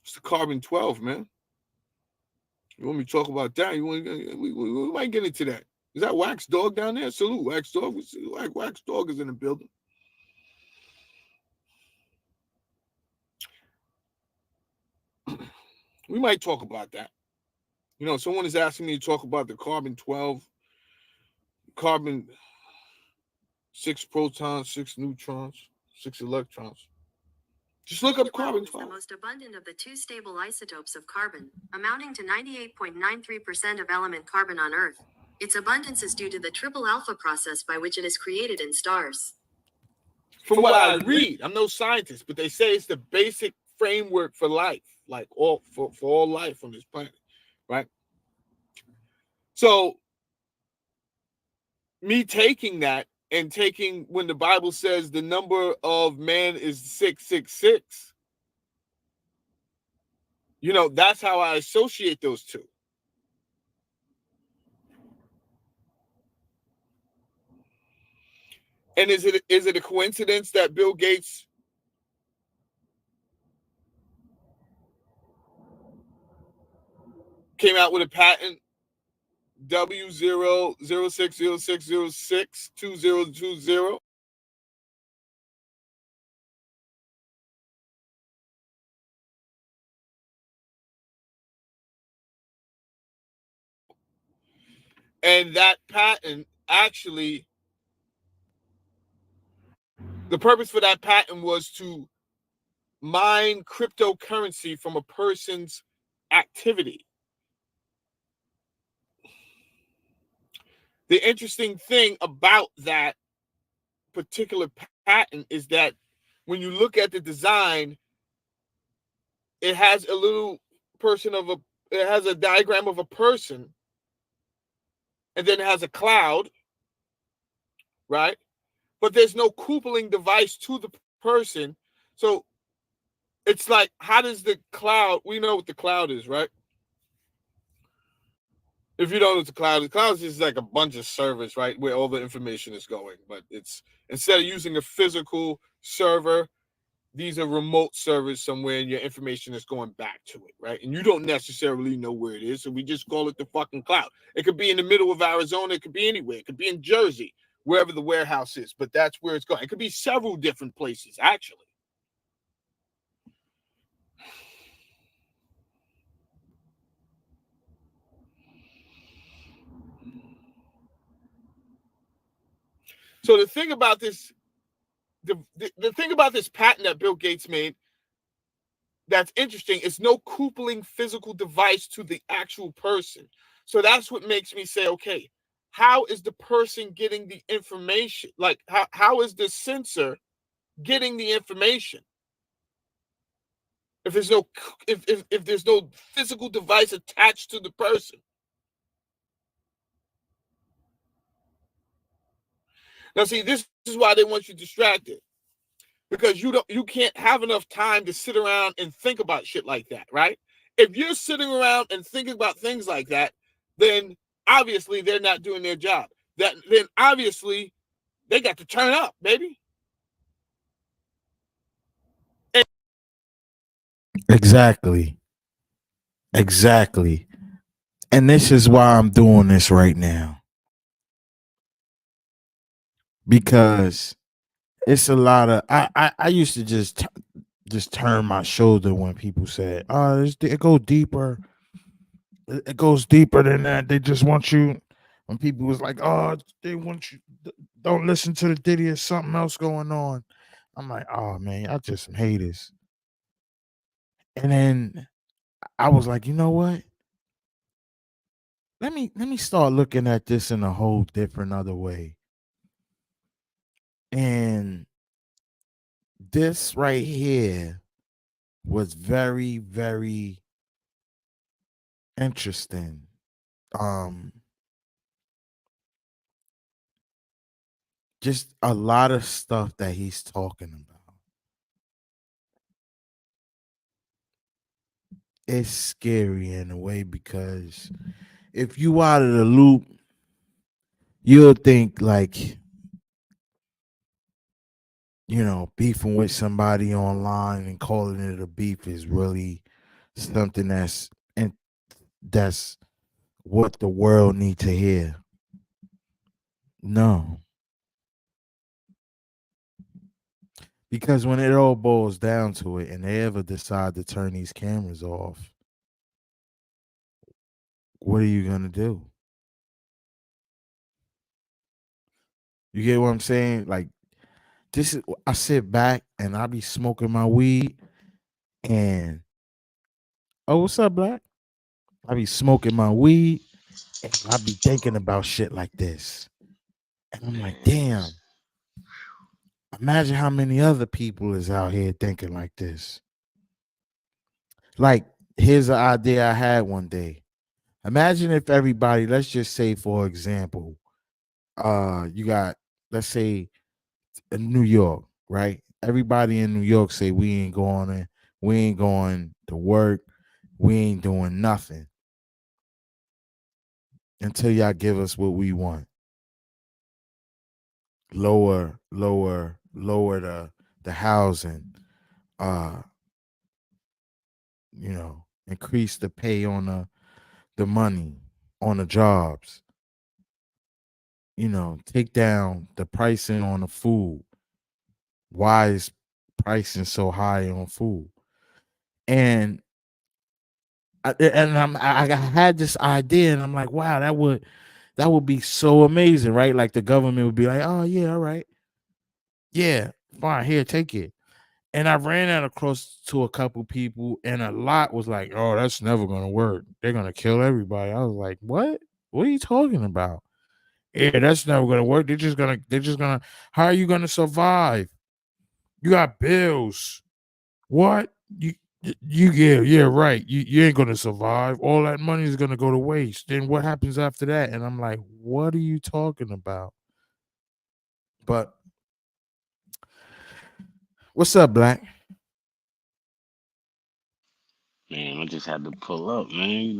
It's the carbon 12, man. You want me to talk about that? We might get into that. Is that Wax Dog down there? Salute, Wax Dog. Wax Dog is in the building. We might talk about that. You know, someone is asking me to talk about the carbon 12, carbon 6 protons, 6 neutrons, 6 electrons. Just look up carbon 12. The most abundant of the two stable isotopes of carbon, amounting to 98.93% of element carbon on Earth. Its abundance is due to the triple alpha process by which it is created in stars. From what I read, I'm no scientist, but they say it's the basic framework for life, like all for all life on this planet, right? So me taking that and taking when the Bible says the number of man is 666, you know, that's how I associate those two. And is it a coincidence that Bill Gates came out with a patent W00606062020? And that patent actually, the purpose for that patent was to mine cryptocurrency from a person's activity. The interesting thing about that particular patent is that when you look at the design, it has a little it has a diagram of a person, and then it has a cloud, right? But there's no coupling device to the person. So it's like, how does the cloud, we know what the cloud is, right? If you don't know what the cloud is just like a bunch of servers, right, where all the information is going. But it's, instead of using a physical server, these are remote servers somewhere, and your information is going back to it, right? And you don't necessarily know where it is, so we just call it the fucking cloud. It could be in the middle of Arizona, it could be anywhere, it could be in Jersey, wherever the warehouse is, but that's where it's going. It could be several different places, actually. So the thing about this, the thing about this patent that Bill Gates made that's interesting is no coupling physical device to the actual person. So that's what makes me say, okay, how is the person getting the information? Like, how is the sensor getting the information if there's no if there's no physical device attached to the person? Now, see, this is why they want you distracted, because you can't have enough time to sit around and think about shit like that, right? If you're sitting around and thinking about things like that, then obviously they're not doing their job. Then obviously they got to turn up, baby. Exactly. Exactly. And this is why I'm doing this right now. Because it's a lot of I used to just turn my shoulder when people said, "Oh, it go deeper. It goes deeper than that. They just want you." When people was like, "Oh, they want you. Don't listen to the Diddy. There's something else going on." I'm like, "Oh man, I just some haters." And then I was like, you know what? Let me start looking at this in a whole different other way. And this right here was very, very interesting. Um, just a lot of stuff that he's talking about. It's scary in a way because if you out of the loop, you'll think like, beefing with somebody online and calling it a beef is really something that's what the world need to hear. No. Because when it all boils down to it and they ever decide to turn these cameras off, what are you going to do? You get what I'm saying? Like, this is, I sit back and I be smoking my weed and, oh, what's up, Black? I be smoking my weed and I be thinking about shit like this. And I'm like, damn, imagine how many other people is out here thinking like this. Like, here's an idea I had one day. Imagine if everybody, let's just say, for example, you got, let's say, in New York, right? Everybody in New York say we ain't going to work, we ain't doing nothing until y'all give us what we want. Lower the housing, uh, increase the pay on the money, on the jobs, take down the pricing on the food. Why is pricing so high on food? And I had this idea, and I'm like, wow, That would be so amazing, right? Like the government would be like, oh yeah, all right. Yeah, fine, here, take it. And I ran out across to a couple people, and a lot was like, "Oh, that's never gonna work. They're gonna kill everybody." I was like, "What? What are you talking about? Yeah, that's never gonna work. They're just gonna. How are you gonna survive? You got bills. What? Yeah, right. You ain't gonna survive. All that money is gonna go to waste. Then what happens after that?" And I'm like, "What are you talking about?" But what's up, Black? Man, I just had to pull up, man.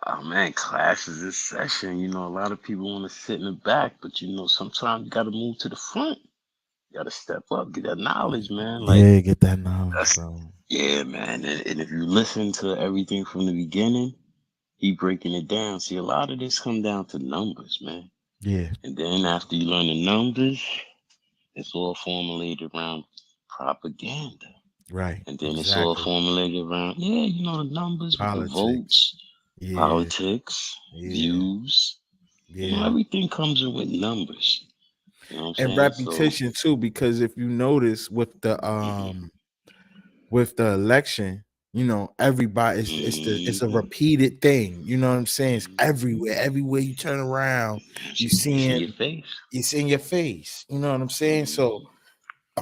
Oh man, classes this session. A lot of people want to sit in the back, but sometimes you got to move to the front. You got to step up, get that knowledge, man. Like Yeah, get that knowledge, that's bro. yeah, man. And if you listen to everything from the beginning, he breaking it down. See, a lot of this come down to numbers, man. Yeah, And then after you learn the numbers, it's all formulated around propaganda. right. And then it's all Exactly. formulated around, the numbers with the Politics. votes, Yeah, politics, yeah, views. yeah. Everything comes in with numbers. You know what I'm And saying? So, reputation too, because if you notice hmm with the election, everybody it's a hmm repeated thing. You know what I'm saying? It's everywhere. Everywhere you turn around, you it's in seeing your face. it's in your face. You know what I'm saying? So hmm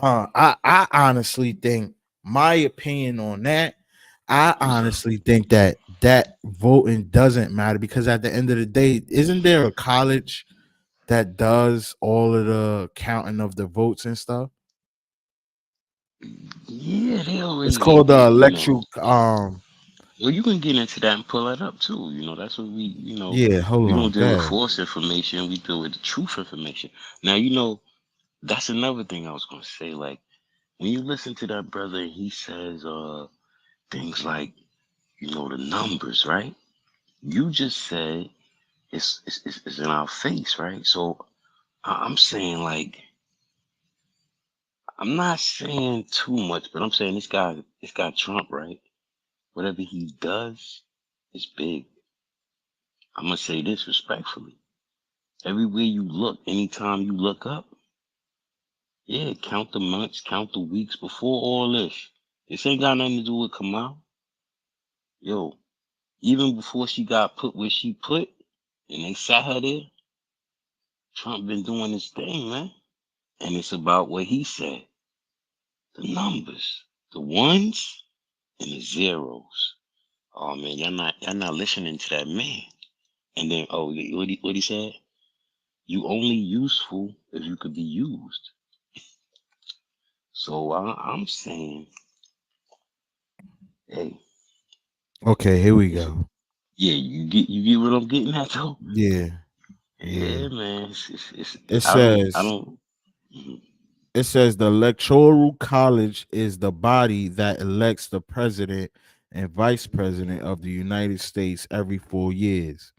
I honestly think my opinion on that, I What's up? honestly think that voting doesn't matter because at the end of the day, isn't there a college that does all of the counting of the votes and stuff? Yeah, they It's already, called the electoral. well, you can get into that and pull that up too. That's what Yeah, hold we don't on. Go deal with ahead. false information. We deal with the truth information. Now, that's another thing I was going to say. Like, when you listen to that brother, and he says things like, the numbers, right? You just said it's in our face, right? So I'm saying, like, I'm not saying too much, but I'm saying this guy Trump, right? Whatever he does is big. I'm gonna say this respectfully. Everywhere you look, anytime you look up, yeah, count the months, count the weeks before all this. This ain't got nothing to do with Kamal. Yo, even before she got put where she put, and they sat her there, Trump been doing his thing, man. And it's about what he said. The numbers. The ones and the zeros. Oh man, y'all not listening to that man. And then what he said? You only useful if you could be used. So I'm saying, hey, Okay, here we it's a, go. yeah, you get what I'm getting at though? Yeah, yeah. Yeah, man. It's It I says don't mhm. it says the electoral college is the body that elects the president and vice president of the United States every 4 years.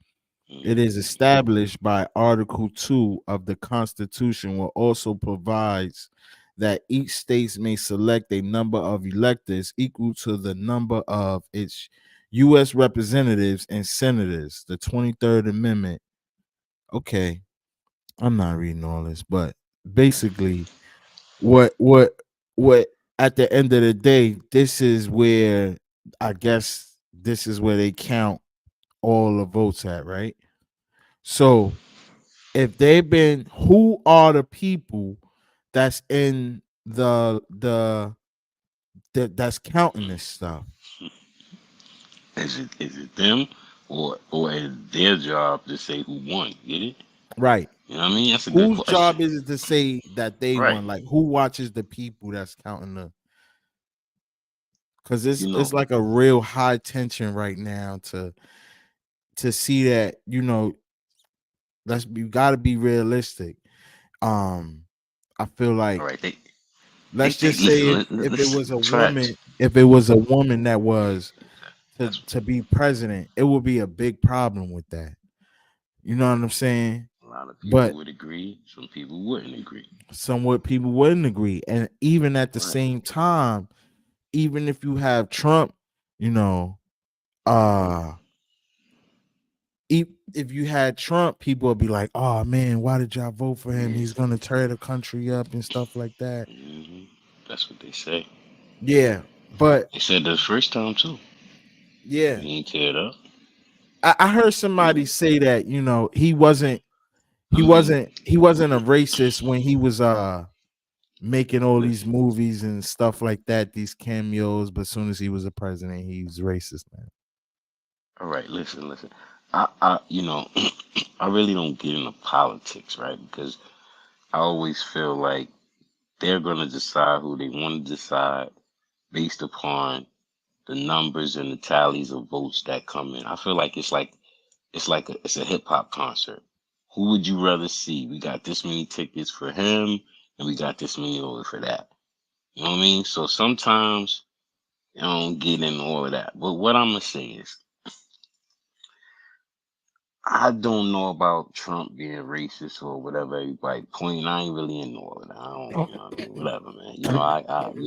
It is established by Article 2 of the Constitution, which also provides that each state may select a number of electors equal to the number of its U.S. representatives and senators. The 23rd Amendment. Okay, I'm not reading all this, but basically, what, what, what, at the end of the day, this is where I guess this is where they count all the votes at, right? So if they've been, who are the people that's in that's counting this stuff? Is it them or is their job to say who won? Get it? Right. You know what I mean? That's a good Whose question. job is it to say that they Right. won? Like who watches the people that's counting the, because it's You it's know, like a real high tension right now to see that, that's, you gotta be realistic. Um I feel all like, right, they let's think just say listen, if it listen, was a tracks. woman, if it was a woman that was That's to be president, it would be a big problem with that. You know what I'm saying? a lot of people But would agree, some people wouldn't agree. somewhat people wouldn't agree. And even at the Right. same time, even if you have Trump, you know, uh if you had Trump, people would be like, "Oh man, why did y'all vote for him? He's gonna tear the country up and stuff like that." Hmm. That's what they say. Yeah, but They said the first time too. yeah, He ain't tear it up. I heard somebody say that he I mean, wasn't he wasn't a racist when he was making all these listen. movies and stuff like that, these cameos. But as soon as he was a president, he's racist, man. All right, listen. You know, I really don't get into politics, right? Because I always feel like they're gonna decide who they want to decide based upon the numbers and the tallies of votes that come in. I feel like it's a hip hop concert. Who would you rather see? We got this many tickets for him, and we got this many over for that. You know what I mean? So sometimes you don't get into all of that. But what I'm gonna say is, I don't know about Trump being racist or whatever everybody point. I ain't really into all of that. I don't, you know what I mean? Whatever, man.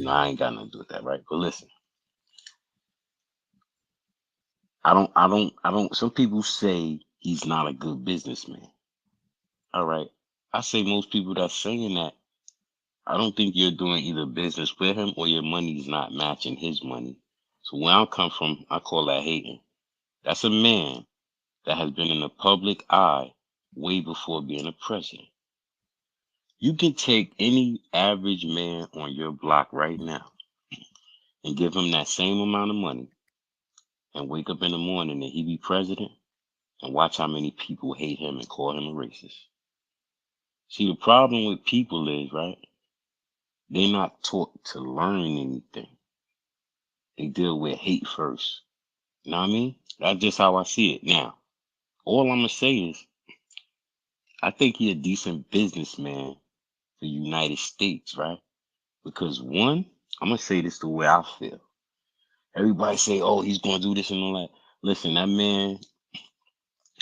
I ain't got nothing to do with that, right? But listen, I don't. Some people say he's not a good businessman. All right. I say most people that's saying that, I don't think you're doing either business with him or your money's not matching his money. So where I come from, I call that hating. That's a man that has been in the public eye way before being a president. You can take any average man on your block right now and give him that same amount of money and wake up in the morning and he be president and watch how many people hate him and call him a racist. See, the problem with people is, right, they're not taught to learn anything. They deal with hate first. You know what I mean? That's just how I see it. Now, all I'm gonna say is I think he a decent businessman for the United States, right? Because one, I'm gonna say this the way I feel. Everybody say, "Oh, he's gonna do this and all that." Listen, that man,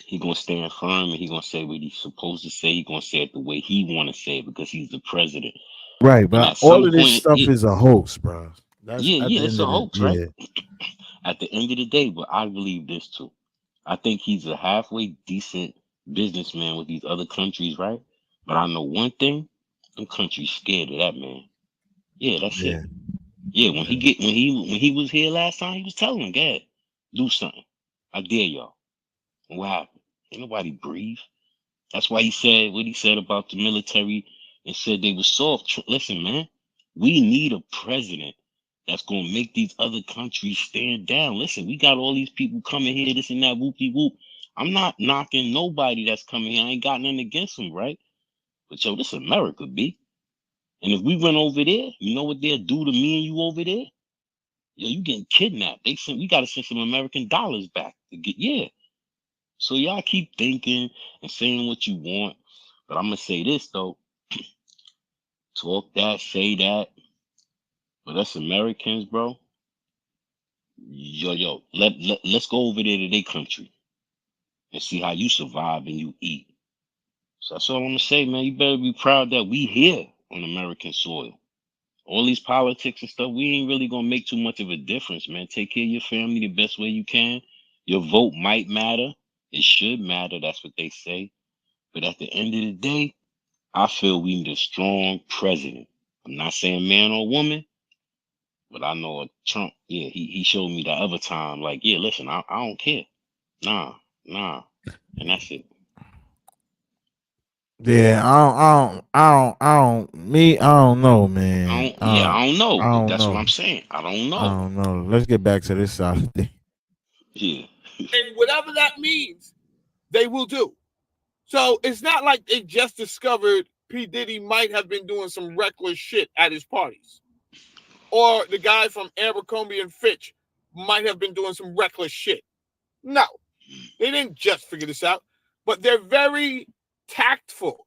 he gonna stand firm and he gonna say what he's supposed to say. He gonna say it the way he wanna say it because he's the president. Right, And but at all some of this point, stuff is a hoax, bro. That's at the it's end a of the hoax, right? yeah, At the end of the day, but I believe this too. I think he's a halfway decent businessman with these other countries, right? But I know one thing, them countries scared of that man. Yeah, that's it. yeah, Yeah, yeah. when he was here last time, he was telling them, "Go ahead, do something. I dare y'all." And what happened? Ain't nobody breathe. That's why he said what he said about the military and said they were soft. Listen, man, we need a president that's gonna make these other countries stand down. Listen, we got all these people coming here, this and that, whoopie whoop. I'm not knocking nobody that's coming here. I ain't got nothing against them, right? But yo, this America, B. And if we went over there, you know what they'll do to me and you over there? Yo, you getting kidnapped. We gotta send some American dollars back to get, yeah. So y'all keep thinking and saying what you want. But I'm gonna say this though. Talk that, say that. But us Americans, bro, let's go over there to their country and see how you survive and you eat. So that's all I'm gonna say, man. You better be proud that we here on American soil. All these politics and stuff, we ain't really gonna make too much of a difference, man. Take care of your family the best way you can. Your vote might matter. It should matter. That's what they say. But at the end of the day, I feel we need a strong president. I'm not saying man or woman, but I know Trump, yeah, he showed me the other time, like, yeah, listen, I don't care. Nah. And that's it. Yeah, I don't know, man. I don't know. I don't That's what know. I'm saying. I don't I know. don't know. Let's get back to this side of the thing. Yeah. And whatever that means, they will do. So it's not like they just discovered P. Diddy might have been doing some reckless shit at his parties. Or the guy from Abercrombie and Fitch might have been doing some reckless shit. No, they didn't just figure this out, but they're very tactful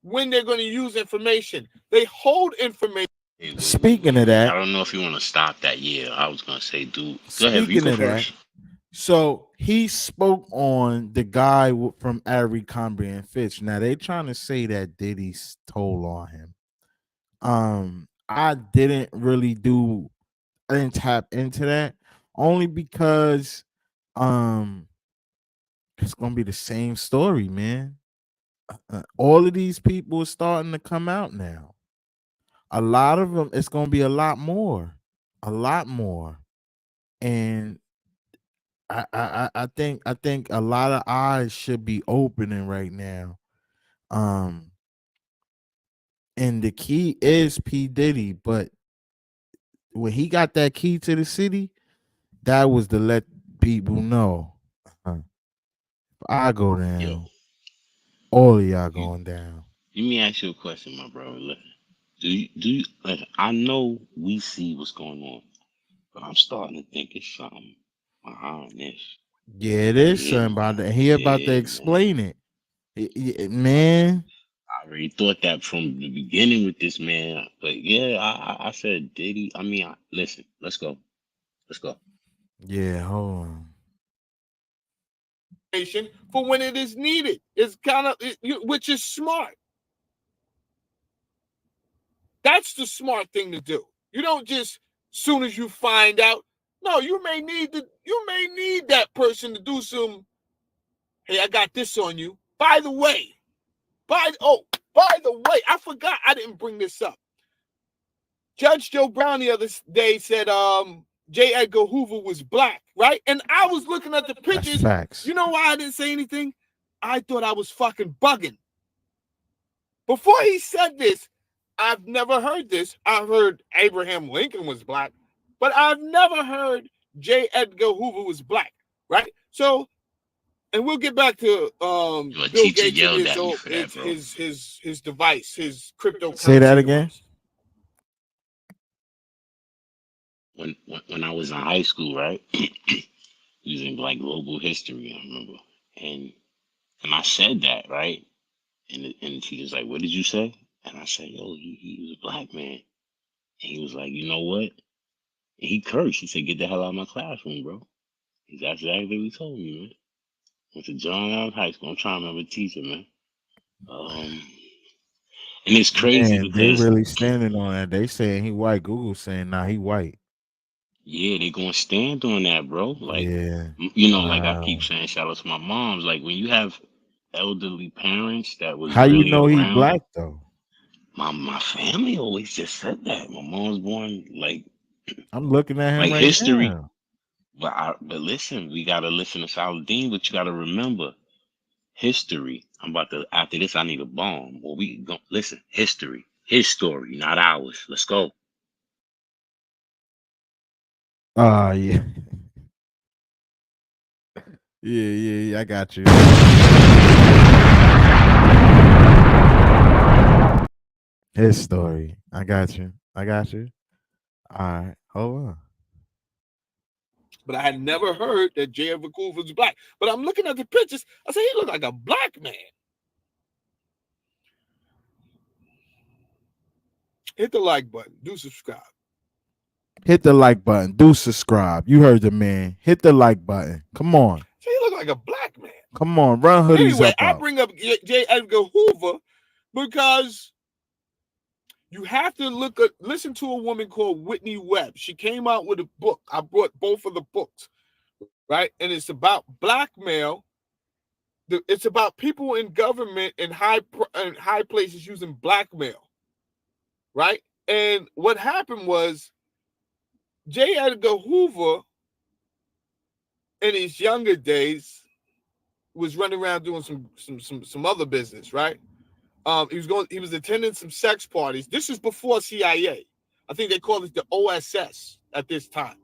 when they're going to use information. They hold information. Hey, Speaking of I that, don't know if you want to stop that. Yeah, I was gonna say, dude. Go ahead. You speaking go of that, first. so he spoke on the guy from Abercrombie and Fitch. Now they trying to say that Diddy told on him. I didn't really do. I didn't tap into that only because, um, it's gonna be the same story, man. All of these people are starting to come out now. A lot of them, it's gonna be a lot more, and I think a lot of eyes should be opening right now. Um, and the key is P Diddy, but when he got that key to the city, that was to let people know, if I go Yo, down, all of y'all you, going down. let me ask you a question, my bro. Look, do you like, I know we see what's going on, but I'm starting to think it's something behind this. Yeah, it is Yeah, something about that. He about to yeah, man. explain it. Man. I already thought that from the beginning with this man, but yeah, I said Diddy. I mean, listen, let's go, let's go. Yeah, hold on. For when it is needed. It's kind of, which is smart. That's the smart thing to do. You don't just, soon as you find out. No, you may need that person to do some. Hey, I got this on you. By the way, I forgot I didn't bring this up. Judge Joe Brown the other day said J. Edgar Hoover was black, right? And I was looking at the pictures. Facts. You know why I didn't say anything? I thought I was fucking bugging. Before he said this, I've never heard this. I've heard Abraham Lincoln was black, but I've never heard J. Edgar Hoover was black, right? So, and we'll get back to Bill Gates and his device, his cryptocurrency. Say that again. Device. When I was in high school, right, using like global history, I remember, and I said that, right, and she was like, "What did you say?" And I said, "Yo, he was a black man," and he was like, "You know what?" And he cursed. He said, "Get the hell out of my classroom, bro." That's exactly what he told me, man. Went to John Allen High School. I'm trying to remember the teacher, man. And it's crazy Man, they because really standing on that. They saying he white. Google saying nah, he white. yeah, they gonna stand on that, bro. Like, Yeah. like I keep saying, shout out to my moms. Like when you have elderly parents that was How you really know he around, black though? my family always just said that. My mom was born like I'm looking at him right history. now. But listen, we gotta listen to Saladin, but you gotta remember history. I'm about to after this. I need a bomb. Well, we go listen. History, his story, not ours. Let's go. Yeah. Yeah, I got you. His story. I got you. All right, hold on. But I had never heard that J. Edgar Hoover was black. But I'm looking at the pictures. I said, he looked like a black man. Hit the like button. Do subscribe. Hit the like button. Do subscribe. You heard the man. Hit the like button. Come on. So he looked like a black man. Come on. Run hoodies anyway, up. I bring up J. Edgar Hoover because you have to listen to a woman called Whitney Webb. She came out with a book. I brought both of the books, right? And it's about blackmail. It's about people in government and high places using blackmail, right? And what happened was J. Edgar Hoover, in his younger days, was running around doing some other business, right? He was attending some sex parties. This is before CIA. I think they called it the OSS at this time.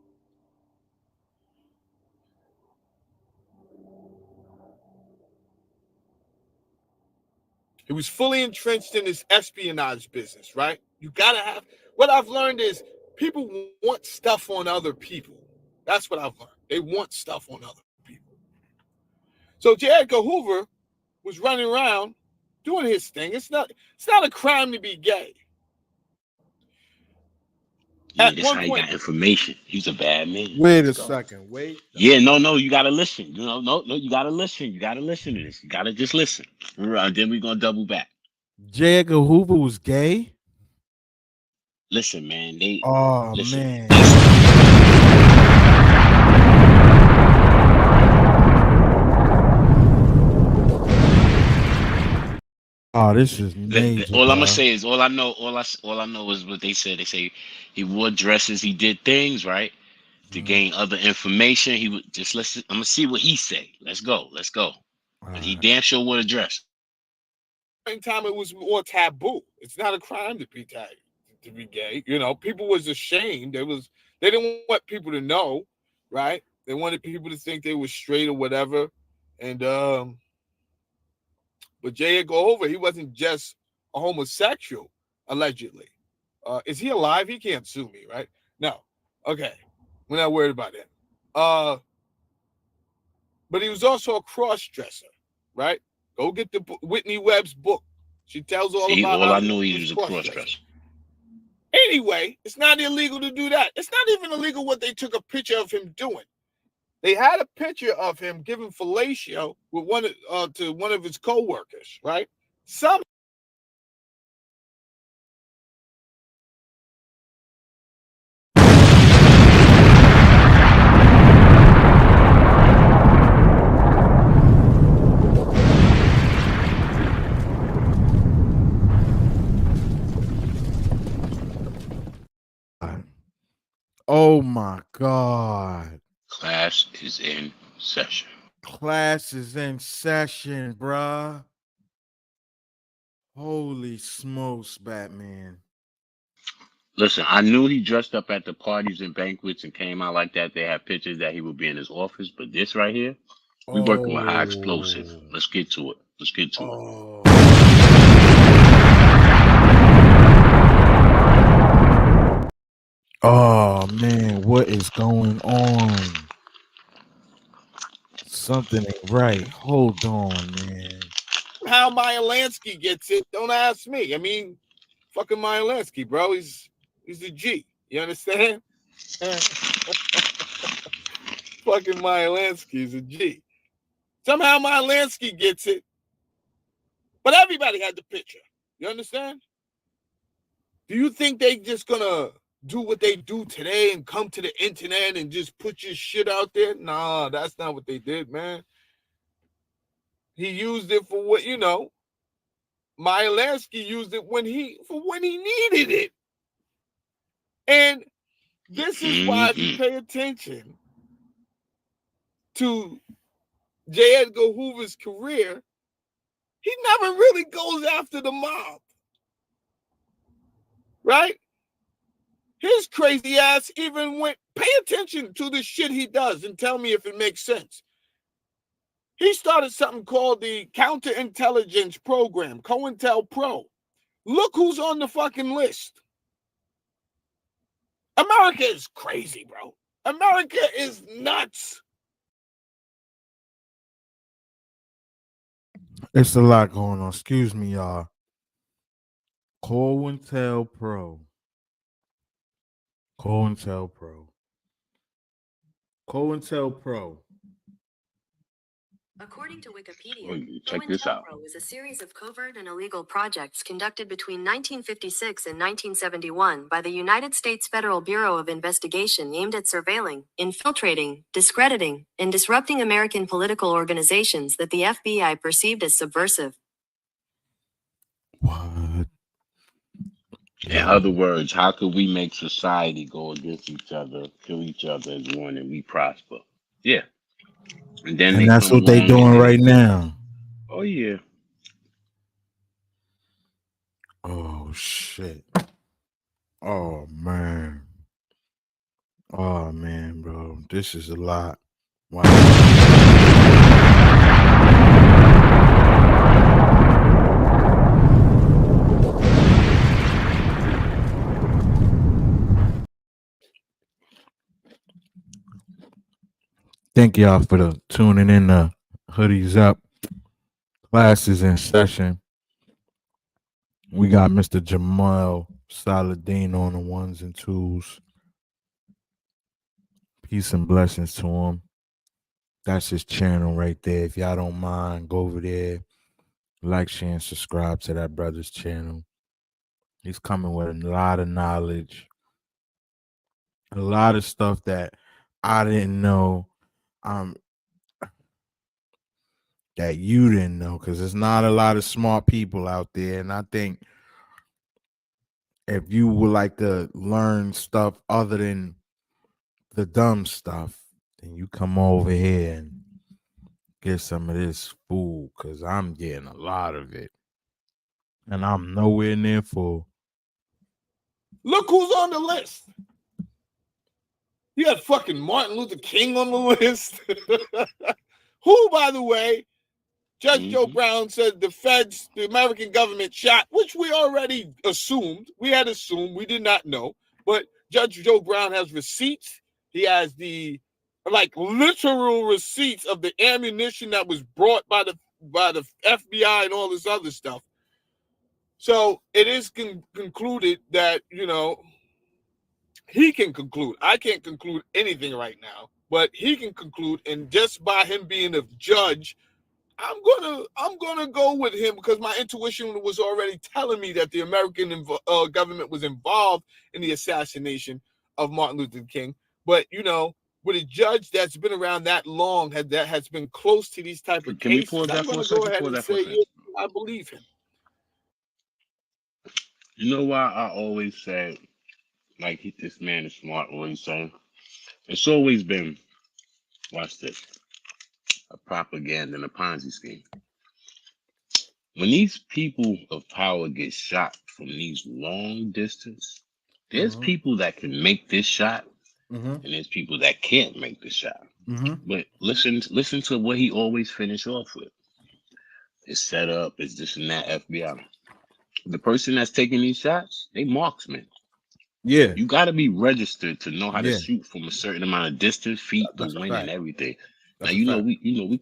He was fully entrenched in his espionage business, right? You gotta have. What I've learned is people want stuff on other people. That's what I've learned. They want stuff on other people. So J. Edgar Hoover was running around doing his thing. It's not a crime to be gay. Yeah, that's how he got information. He was a bad man. Wait a second. Wait. Yeah, no, you gotta listen. No, you gotta listen. You gotta listen to this. You gotta just listen. Then we're gonna double back. J. Edgar Hoover was gay? Listen, man. Man. Oh, this is major, All I'm gonna bro. say is all I know. All I know is what they said. They say he wore dresses. He did things right to gain other information. He would just listen. I'm gonna see what he say. Let's go. Let's go. But he damn sure wore a dress. Same time it was more taboo. It's not a crime to be to be gay. You know, people was ashamed. They didn't want people to know, right? They wanted people to think they were straight or whatever. And but J. Edgar Hoover, he wasn't just a homosexual, allegedly. Is he alive? He can't sue me, right? No. Okay. We're not worried about him. But he was also a cross-dresser, right? Go get the Whitney Webb's book. She tells all See, about all how I he knew he was was a cross-dressing. cross-dresser. Anyway, it's not illegal to do that. It's not even illegal what they took a picture of him doing. They had a picture of him giving fellatio with to one of his co-workers, right? Some Oh my God. Class is in session. Class is in session, bruh. Holy smokes, Batman. Listen, I knew he dressed up at the parties and banquets and came out like that. They have pictures that he would be in his office, but this right here, we working with high explosive. Oh. Let's get to it. Let's get to it. Oh. Oh man, what is going on? Something ain't right. Hold on, man. how Meyer Lansky gets it, don't ask me. I mean, fucking Meyer Lansky, bro. He's a G. You understand? Fucking Meyer Lansky is a G. Somehow Meyer Lansky gets it, but everybody had the picture. You understand? Do you think they just gonna do what they do today and come to the internet and just put your shit out there? Nah, that's not what they did, man. He used it for what, Meyer Lansky used it when he needed it. And this is why, if you pay attention to J. Edgar Hoover's career, he never really goes after the mob. Right? His crazy ass even pay attention to the shit he does and tell me if it makes sense. He started something called the Counterintelligence Program, COINTELPRO. Look who's on the fucking list. America is crazy, bro. America is nuts. It's a lot going on. Excuse me, y'all. COINTELPRO. COINTELPRO. COINTELPRO. According to Wikipedia, Oh, check this out. COINTELPRO was a series of covert and illegal projects conducted between 1956 and 1971 by the United States Federal Bureau of Investigation aimed at surveilling, infiltrating, discrediting, and disrupting American political organizations that the FBI perceived as subversive. What? In other words, how could we make society go against each other, kill each other as one, and we prosper? Yeah. And then And they that's come what they along and doing then, right now. oh yeah. Oh shit. Oh man. Oh man, bro. This is a lot. Wow. Thank y'all for the tuning in to Hoodeezup. Classes in session. We got Mr. Jamal Saladin on the ones and twos. Peace and blessings to him. That's his channel right there. If y'all don't mind, go over there, like, share, and subscribe to that brother's channel. He's coming with a lot of knowledge, a lot of stuff that I didn't know. that you didn't know, because there's not a lot of smart people out there. And I think if you would like to learn stuff other than the dumb stuff, then you come over here and get some of this food, because I'm getting a lot of it. And I'm nowhere near full. Look who's on the list. You got fucking Martin Luther King on the list. Who, by the way, Judge Joe Brown said the feds, the American government shot, which we already assumed. We had assumed. We did not know. But Judge Joe Brown has receipts. He has the literal receipts of the ammunition that was brought by the FBI and all this other stuff. So it is concluded that, he can conclude. I can't conclude anything right now, but he can conclude, and just by him being a judge, I'm gonna go with him because my intuition was already telling me that the American government was involved in the assassination of Martin Luther King. But with a judge that's been around that long, that has been close to these type of cases, I'm gonna go ahead and say, yeah, I believe him. You know why I always say, this man is smart, what he's saying? It's always been, watch this, a propaganda and a Ponzi scheme. When these people of power get shot from these long distance, there's people that can make this shot, and there's people that can't make the shot. But listen to what he always finish off with. It's set up, it's this and that, FBI. The person that's taking these shots, they marksmen. Yeah. You got to be registered to know how to shoot from a certain amount of distance, feet, the wind, and everything. Now we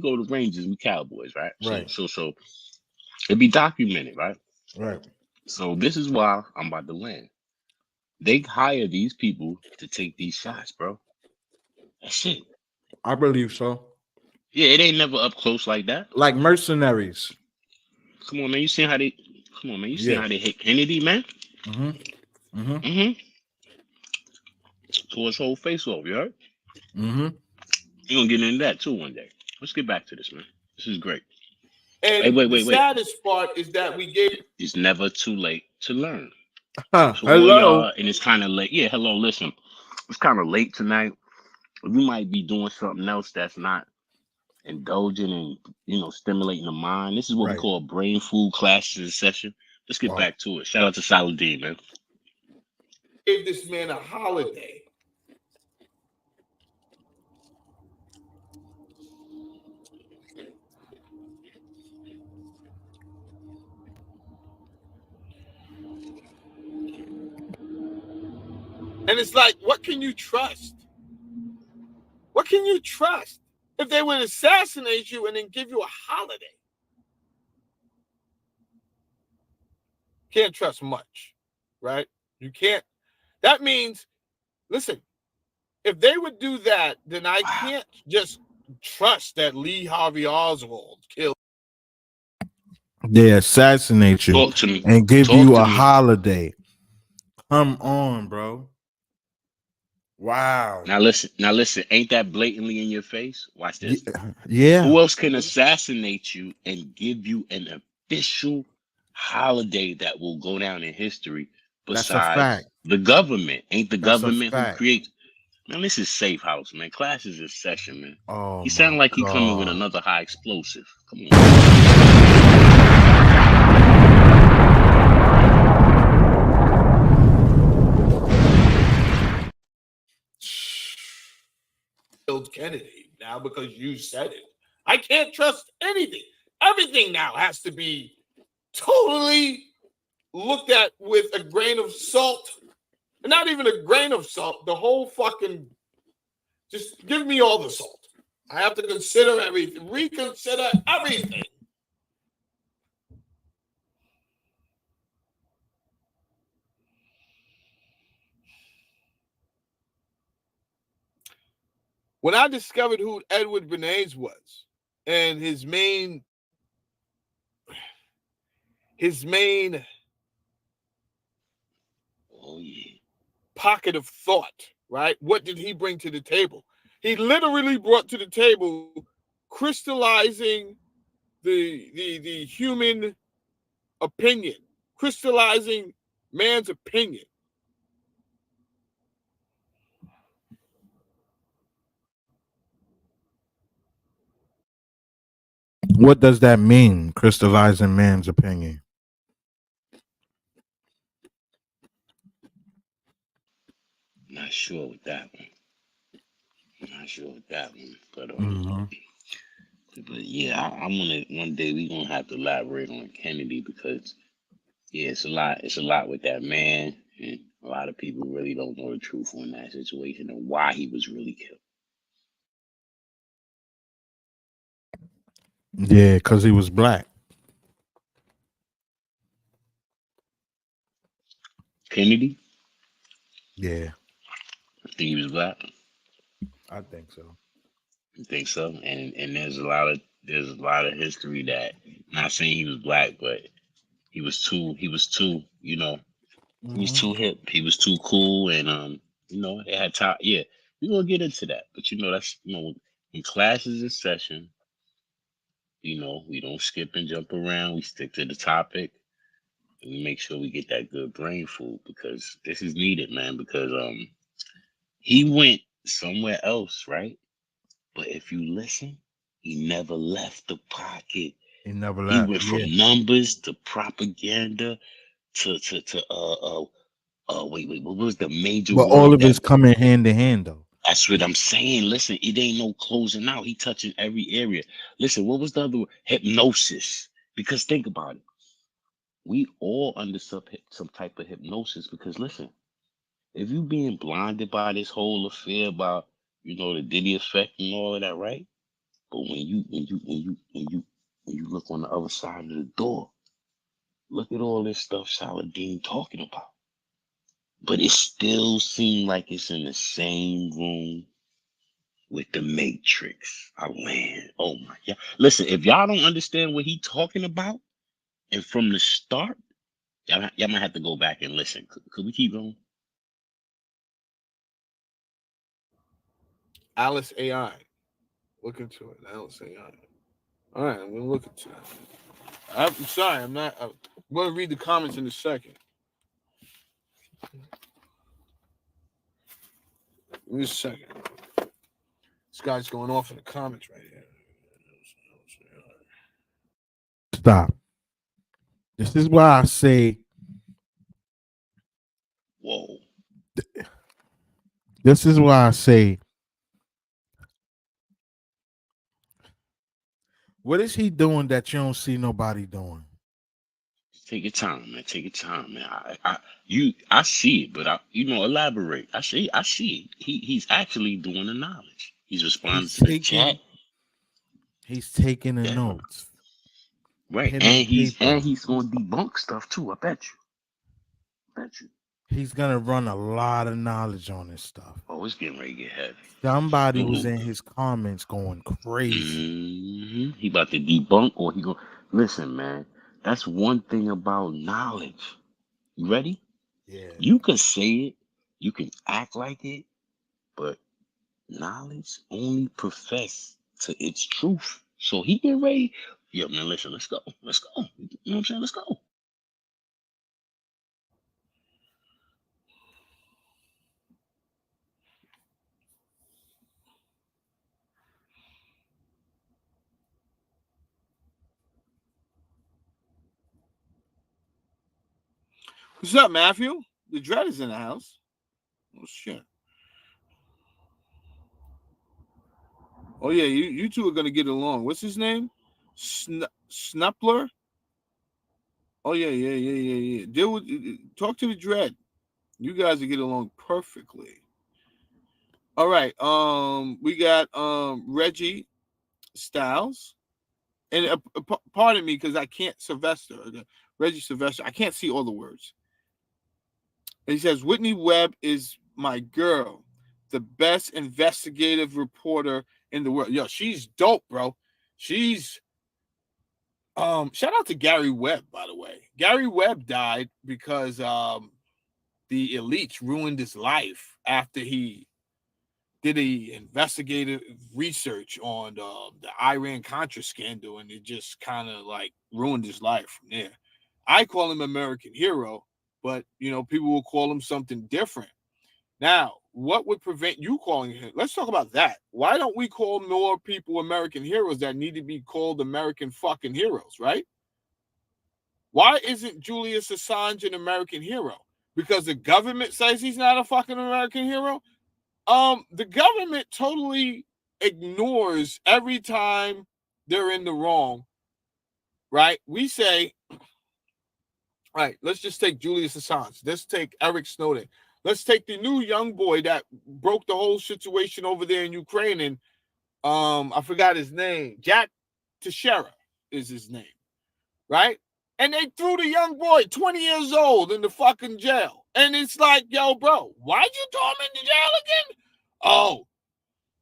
go to ranges, we cowboys, right? Right. So it be documented, right? Right. So this is why I'm about to land. They hire these people to take these shots, bro. That's it. I believe so. Yeah, it ain't never up close like that. Like mercenaries. Come on, man. You seen how they how they hit Kennedy, man? Tore his whole face off, you heard? You're gonna get into that too one day. Let's get back to this, man. This is great. And the saddest part is that we gave. It's never too late to learn. So hello. And it's kind of late. Yeah, hello. Listen, it's kind of late tonight. We might be doing something else that's not indulging and stimulating the mind. This is what we call brain food classes session. Let's get back to it. Shout out to Saladin, man. Give this man a holiday. And it's like, what can you trust? What can you trust if they would assassinate you and then give you a holiday? Can't trust much, right? You can't. That means, listen, if they would do that, then I can't just trust that Lee Harvey Oswald killed. They assassinate you and give you a holiday. Come on, bro. Wow. Now listen. Ain't that blatantly in your face? Watch this. Yeah. Who else can assassinate you and give you an official holiday that will go down in history besides the government? Ain't the government who creates? Man, this is safe house, man. Class is in session, man. Oh, he sound like he coming with another high explosive. Come on. Killed Kennedy now because you said it. I can't trust anything. Everything now has to be totally looked at with a grain of salt. And not even a grain of salt, the whole fucking, just give me all the salt. I have to consider everything, reconsider everything. When I discovered who Edward Bernays was and his main pocket of thought, right? What did he bring to the table? He literally brought to the table crystallizing the human opinion, crystallizing man's opinion. What does that mean, crystallizing man's opinion? Not sure with that one. Not sure with that one. But yeah, I'm gonna one day we gonna have to elaborate on Kennedy because yeah, it's a lot. It's a lot with that man, and a lot of people really don't know the truth on that situation and why he was really killed. Yeah, because he was black. Kennedy? Yeah, I think he was black. I think so. You think so? And there's a lot of history that not saying he was black, but he was too you know he was too hip, he was too cool, and you know they had time. Yeah, we're gonna get into that, but you know that's when classes in session, you know we don't skip and jump around. We stick to the topic. And we make sure we get that good brain food because this is needed, man. Because he went somewhere else, right? But if you listen, he never left the pocket. He never He left. went Yeah, from numbers to propaganda to wait, what was the major but all word of that it's coming hand in hand, though. that's what I'm saying. Listen, it ain't no closing out. He touching every area. Listen, what was the other word? Hypnosis. Because think about it. We all under some type of hypnosis because listen, if you being blinded by this whole affair about, you know, the Diddy effect and all of that, right? But when you look on the other side of the door, look at all this stuff Saladin talking about. But it still seems like it's in the same room with the Matrix. I land. Oh my God. Listen, if y'all don't understand what he talking about, and from the start, y'all might have to go back and listen. Could we keep going? Alice AI. Look into it. Alice AI. All right, I'm going to look into that. I'm sorry, I'm going to read the comments in a second. Give me a second. This guy's going off in the comments right here. Stop. This is why I say. Whoa. This is why I say. What is he doing that you don't see nobody doing? Take your time, man. Take your time, man. I see it, but elaborate. I see it. He's actually doing the knowledge. He's responding He's to the chat. taking the Yeah, notes, right. pen And and paper. he's gonna debunk stuff too. I bet you. He's gonna run a lot of knowledge on this stuff. Oh, it's getting ready to get heavy. Somebody was in his comments going crazy. Mm-hmm. He about to debunk, or he gonna listen, man. That's one thing about knowledge. You ready? Yeah. You can say it, you can act like it, but knowledge only profess to its truth. So he get ready. Yeah, man, listen, let's go. Let's go. You know what I'm saying? Let's go. What's up, Matthew? The dread is in the house. Oh, shit. Oh, yeah, you two are going to get along. What's his name? Snupler? Oh, yeah. Talk to the dread. You guys will get along perfectly. All right. We got Reggie Styles. And pardon me because I can't Reggie Sylvester. I can't see all the words. And he says Whitney Webb is my girl, the best investigative reporter in the world. Yo, she's dope, bro. She's shout out to Gary Webb, by the way. Gary Webb died because the elites ruined his life after he did a investigative research on the Iran-Contra scandal, and it just kind of like ruined his life from there. I call him American hero, but people will call him something different. Now, what would prevent you calling him? Let's talk about that. Why don't we call more people American heroes that need to be called American fucking heroes, right? Why isn't Julius Assange an American hero? Because the government says he's not a fucking American hero? The government totally ignores every time they're in the wrong, right? We say, right, let's just take Julius Assange. Let's take Eric Snowden. Let's take the new young boy that broke the whole situation over there in Ukraine. And I forgot his name. Jack Teixeira is his name, right? And they threw the young boy, 20 years old, in the fucking jail. And it's like, yo, bro, why'd you throw him in the jail again? Oh,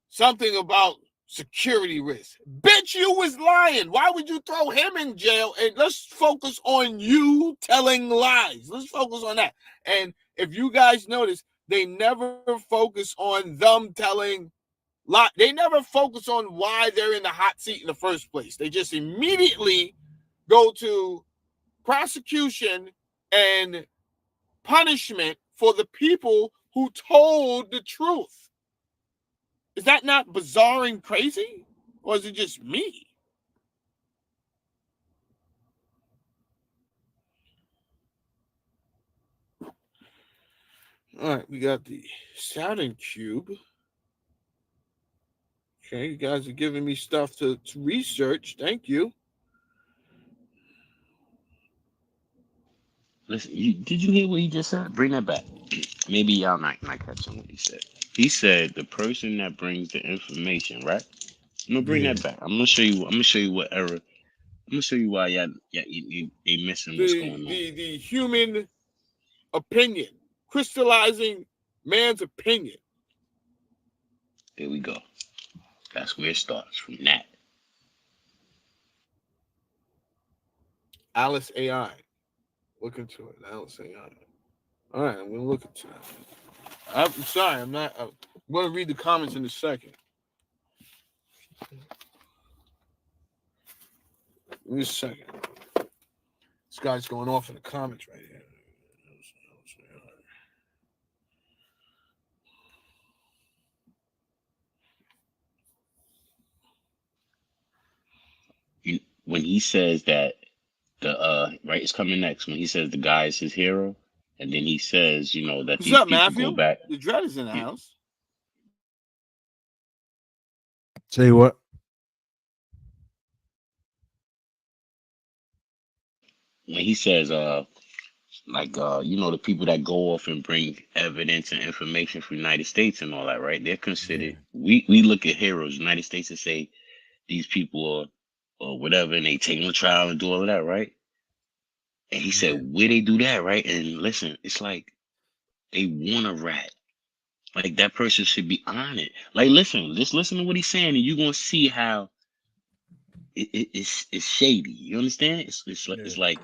something about security risk. Bitch, you was lying. Why would you throw him in jail? And let's focus on you telling lies. Let's focus on that. And if you guys notice, they never focus on them telling lies. They never focus on why they're in the hot seat in the first place. They just immediately go to prosecution and punishment for the people who told the truth. Is that not bizarre and crazy? Or is it just me? All right, we got the Saturn cube. Okay, you guys are giving me stuff to research. Thank you. Listen, did you hear what he just said? Bring that back. Maybe y'all not catching what he said. He said the person that brings the information, right? I'm gonna bring that back. I'm gonna show you what error. I'm gonna show you why you missing what's going on. The human opinion, crystallizing man's opinion. There we go. That's where it starts, from that. Alice AI. Look into it. Alice AI. All right, I'm going to look into that. I'm sorry, I'm going to read the comments in a second. Give me a second. This guy's going off in the comments right here. When he says that right, it's coming next. When he says the guy is his hero, and then he says, that What's these up, people Matthew? go back. The dread is in the house. Say what? When he says, the people that go off and bring evidence and information from the United States and all that, right? They're considered. Yeah. We look at heroes, United States, and say these people are or whatever, and they take them to trial and do all of that, right? And he said, where they do that, right? And listen, it's like they want a rat. Like, that person should be on it. Like, listen, just listen to what he's saying, and you're gonna see how it's shady. You understand? It's like,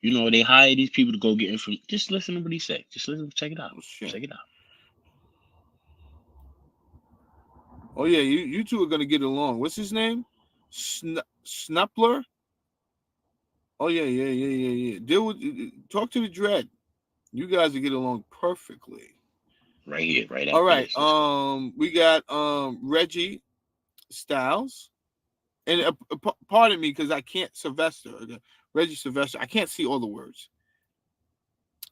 they hire these people to go get information. Just listen to what he said. Just listen, check it out. Check it out. Oh yeah, you two are gonna get along. What's his name? Snupler. Oh yeah. Talk to the dread. You guys will get along perfectly. Right here, right. All right. We got Reggie Styles, and pardon me because I can't Reggie Sylvester. I can't see all the words.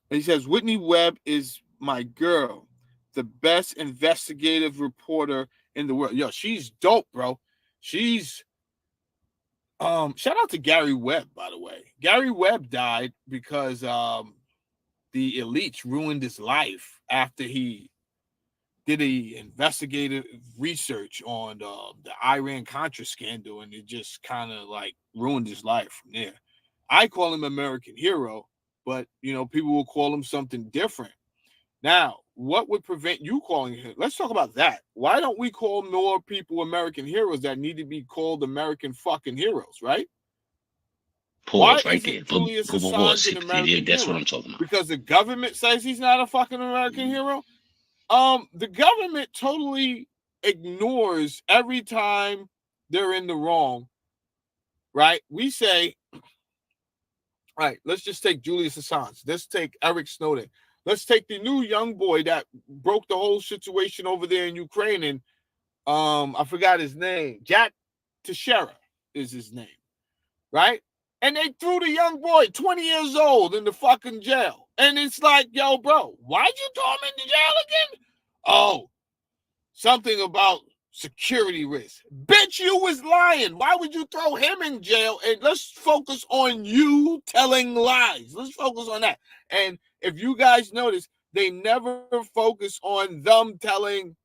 And he says Whitney Webb is my girl, the best investigative reporter in the world. Yo, she's dope, bro. She's shout out to Gary Webb, by the way. Gary Webb died because the elites ruined his life after he did a investigative research on the Iran-Contra scandal, and it just kind of like ruined his life from there. I call him American hero, but people will call him something different. Now, what would prevent you calling him? Let's talk about that. Why don't we call more people American heroes that need to be called American fucking heroes, right? Pause right there. Julius Assange an American that's hero? What I'm talking about. Because the government says he's not a fucking American hero? The government totally ignores every time they're in the wrong, right? We say, all right, let's just take Julius Assange. Let's take Eric Snowden. Let's take the new young boy that broke the whole situation over there in Ukraine. And I forgot his name. Jack Teixeira is his name, right? And they threw the young boy, 20 years old, in the fucking jail. And it's like, yo, bro, why'd you throw him in the jail again? Oh, something about security risk. Bitch, you was lying. Why would you throw him in jail? And let's focus on you telling lies. Let's focus on that. And if you guys notice, they never focus on them telling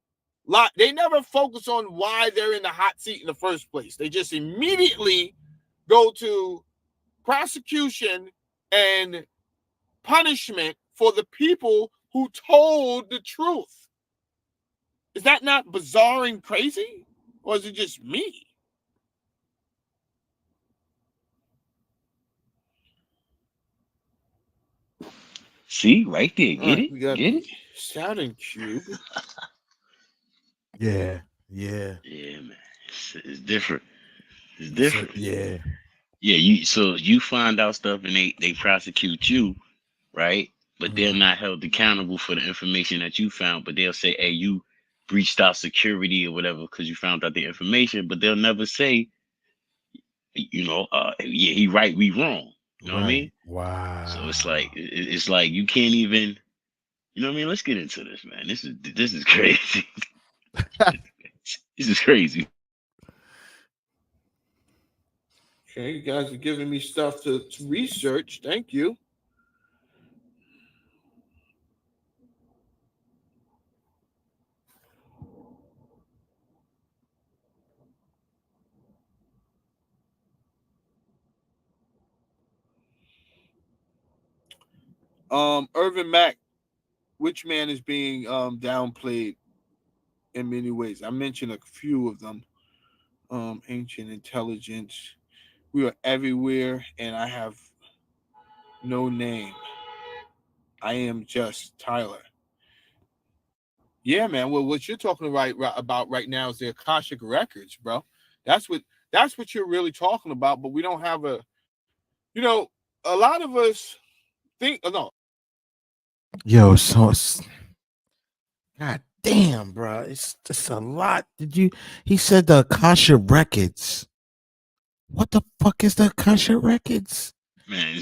lies. They never focus on why they're in the hot seat in the first place. They just immediately go to prosecution and punishment for the people who told the truth. Is that not bizarre and crazy? Or is it just me? See, right there. Get Right, it? we got Get the it? Saturn cube. Yeah. Yeah, man. It's different. It's different. Yeah. Yeah, so you find out stuff and they prosecute you, right? But they're not held accountable for the information that you found. But they'll say, hey, you breached our security or whatever because you found out the information. But they'll never say, yeah, he right, we wrong. You know what I mean? Wow. So it's like you can't even, you know what I mean? Let's get into this, man. This is crazy. This is crazy. Okay, you guys are giving me stuff to research. Thank you. Irvin Mack, which man is being downplayed in many ways? I mentioned a few of them. Ancient intelligence. We are everywhere, and I have no name. I am just Tyler. Yeah, man. Well, what you're talking about right now is the Akashic records, bro. That's what you're really talking about. But we don't have a lot of us think. Oh, no, Yo, so God damn, bro. It's just a lot. He said the Akasha Records. What the fuck is the Akasha Records? Man,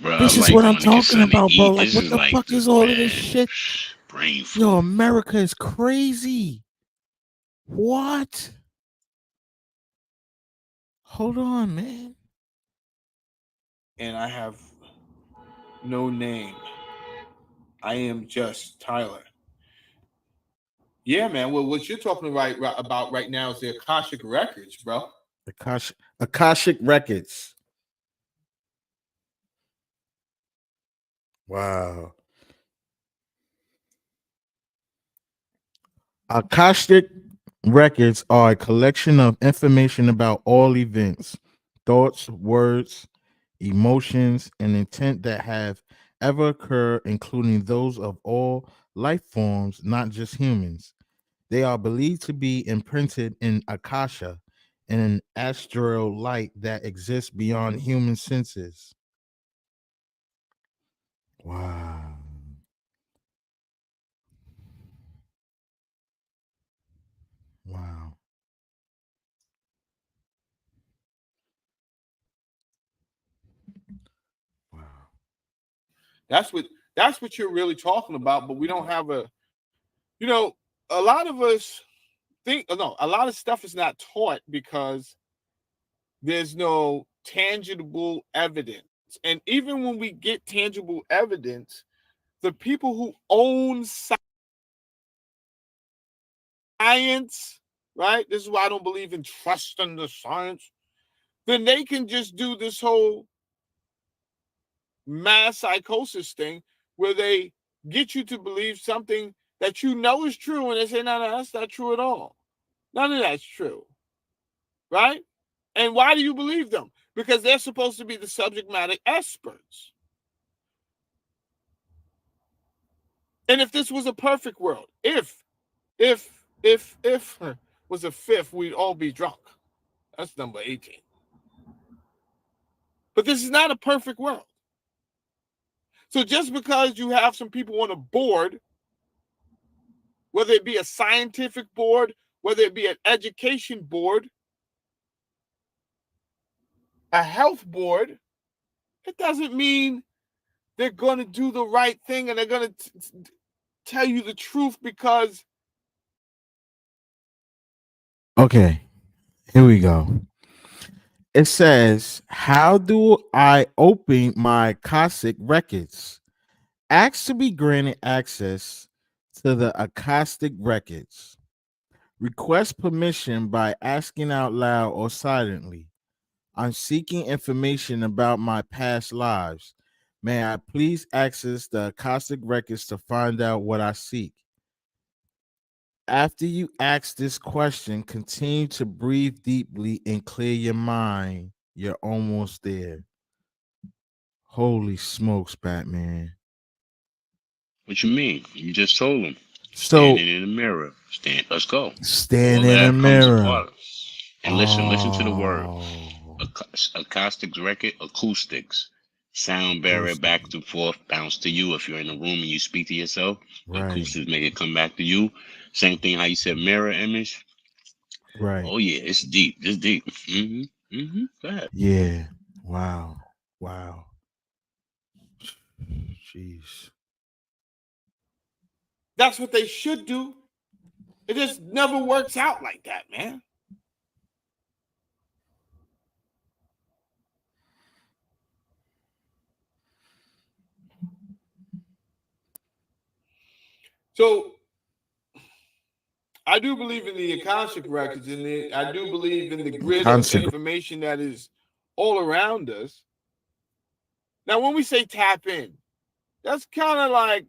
bro, I This is like what I'm going to get talking something to about, bro. eat. Like, This what is the like fuck the is all of this man, shit? brain food. Yo, America is crazy. What? Hold on, man. and I have no name. I am just Tyler. Yeah, man. Well, what you're talking about right now is the Akashic records, bro. Akashic Records. Wow. Akashic Records are a collection of information about all events, thoughts, words, emotions, and intent that have ever occurred, including those of all life forms, not just humans. They are believed to be imprinted in Akasha, an astral light that exists beyond human senses. Wow. Wow. Wow. That's what you're really talking about. But we don't have you know, a lot of us think. No, a lot of stuff is not taught because there's no tangible evidence. And even when we get tangible evidence, the people who own science, right? This is why I don't believe in trusting the science. Then they can just do this whole mass psychosis thing where they get you to believe something that you know is true, and they say, no, that's not true at all. None of that's true, right? And why do you believe them? Because they're supposed to be the subject matter experts. And if this was a perfect world, if If was a fifth, we'd all be drunk. That's number 18. But this is not a perfect world. So just because you have some people on a board, whether it be a scientific board, whether it be an education board, a health board, it doesn't mean they're going to do the right thing and they're going to tell you the truth because. Okay, here we go. It says, how do I open my Akashic records? Ask to be granted access to the Akashic records. Request permission by asking out loud or silently. I'm seeking information about my past lives. May I please access the Akashic records to find out what I seek? After you ask this question, continue to breathe deeply and clear your mind. You're almost there. Holy smokes, Batman. What you mean? You just told him. So, Standing in the mirror. Let's go. stand All in a that comes mirror. apart. And listen to the word. Oh, Acoustics record, acoustics. Sound barrier back and forth, bounce to you. If you're in a room and you speak to yourself, right, acoustics make it come back to you. Same thing how you said mirror image. right. Oh yeah, it's deep. It's deep. Go ahead. Yeah. Wow. Wow. Jeez. That's what they should do. It just never works out like that, man. So I do believe in the Akashic records, and I do believe in the grid of information that is all around us. Now, when we say tap in, that's kind of like,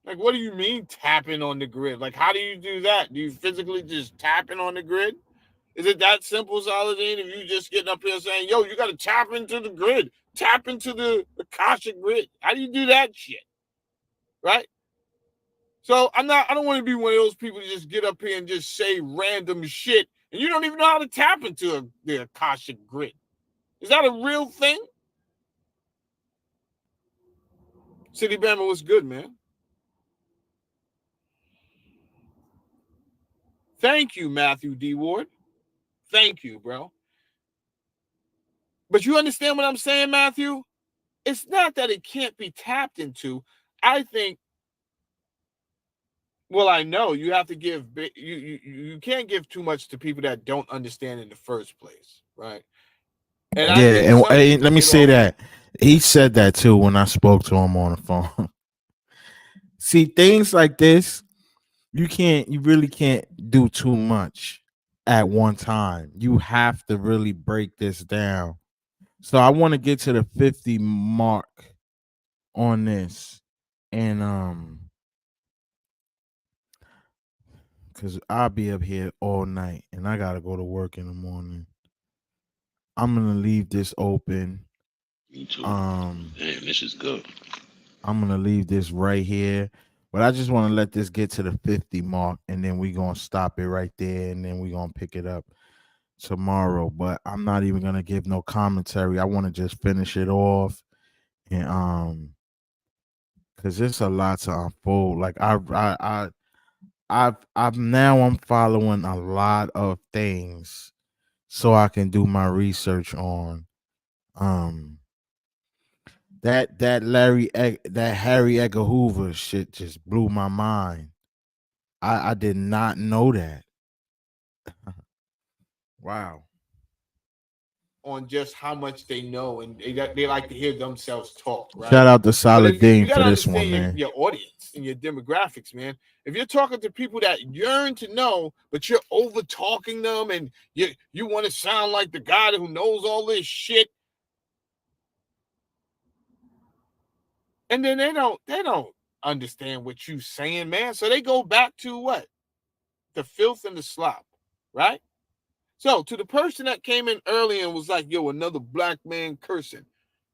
what do you mean tapping on the grid? Like, how do you do that? Do you physically just tapping on the grid? Is it that simple, Saladin? If you just getting up here saying, yo, you got to tap into the grid, tap into the Akashic grid. How do you do that shit? Right? So I don't want to be one of those people to just get up here and just say random shit and you don't even know how to tap into the Akashic grid. Is that a real thing? City Bama was good, man. Thank you, Matthew D. Ward. Thank you, bro. But you understand what I'm saying, Matthew? It's not that it can't be tapped into. I think, well, I know you have to give, you can't give too much to people that don't understand in the first place, right? And yeah, and let me say that. He said that too when I spoke to him on the phone. See, things like this, you really can't do too much at one time. You have to really break this down. So I want to get to the 50 mark on this. And because I'll be up here all night and I gotta go to work in the morning. I'm gonna leave this open. Me too. Damn, this is good. I'm gonna leave this right here. But I just want to let this get to the 50 mark and then we're gonna stop it right there and then we're gonna pick it up tomorrow. But I'm not even gonna give no commentary. I want to just finish it off. And because it's a lot to unfold. Like I'm following a lot of things so I can do my research on that Harry Edgar Hoover shit just blew my mind. I did not know that. Wow. On just how much they know, and they like to hear themselves talk, right? Shout out to Solid Dane for this one, man. Your audience and your demographics, man. If you're talking to people that yearn to know, but you're over talking them, and you want to sound like the guy who knows all this shit, and then they don't understand what you saying, man. So they go back to what? The filth and the slop, right? So to the person that came in early and was like, yo, another black man cursing.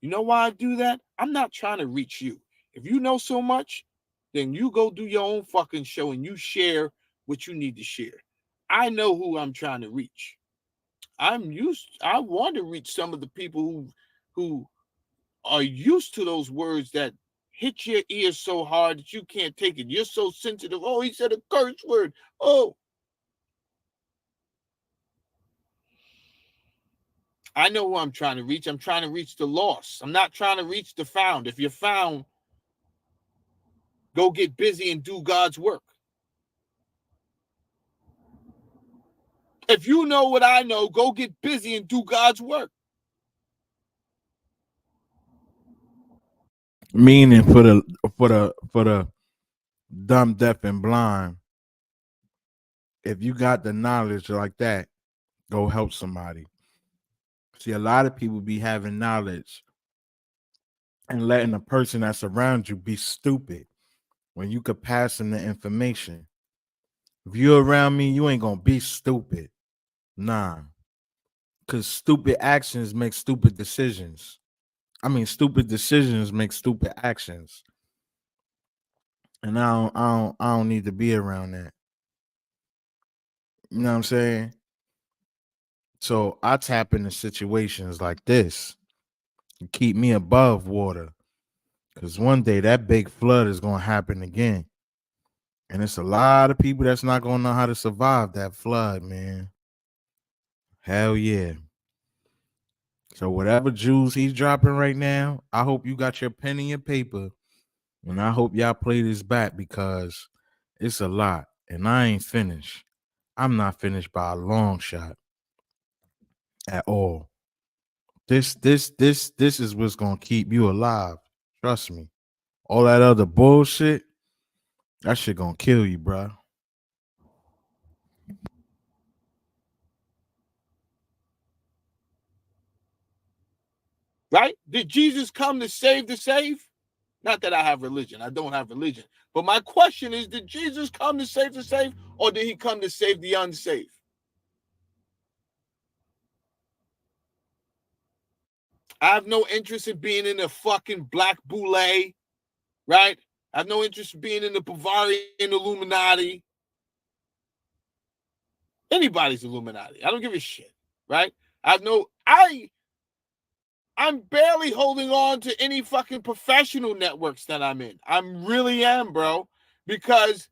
You know why I do that? I'm not trying to reach you. If you know so much, then you go do your own fucking show and you share what you need to share. I know who I'm trying to reach. I want to reach some of the people who are used to those words that hit your ears so hard that you can't take it. You're so sensitive. Oh, he said a curse word. Oh. I know who I'm trying to reach. I'm trying to reach the lost. I'm not trying to reach the found. If you're found, go get busy and do God's work. If you know what I know, go get busy and do God's work. Meaning for the dumb, deaf, and blind, if you got the knowledge like that, go help somebody. See, a lot of people be having knowledge and letting the person that's around you be stupid when you could pass them the information. If you're around me, you ain't gonna be stupid. Nah. Because stupid actions make stupid decisions. I mean, stupid decisions make stupid actions. And I don't need to be around that. You know what I'm saying? So I tap into situations like this to keep me above water. Because one day that big flood is going to happen again. And it's a lot of people that's not going to know how to survive that flood, man. Hell yeah. So whatever jewels he's dropping right now, I hope you got your pen and your paper. And I hope y'all play this back because it's a lot. And I ain't finished. I'm not finished by a long shot at all. This is what's gonna keep you alive. Trust me. All that other bullshit, that shit gonna kill you, bro. Right? Did Jesus come to save the saved? Not that I have religion. I don't have religion. But my question is, did Jesus come to save the saved, or did he come to save the unsaved? I have no interest in being in a fucking black boule, right? I have no interest in being in the Bavarian Illuminati. Anybody's Illuminati. I don't give a shit, right? I'm barely holding on to any fucking professional networks that I'm in. I really am, bro, because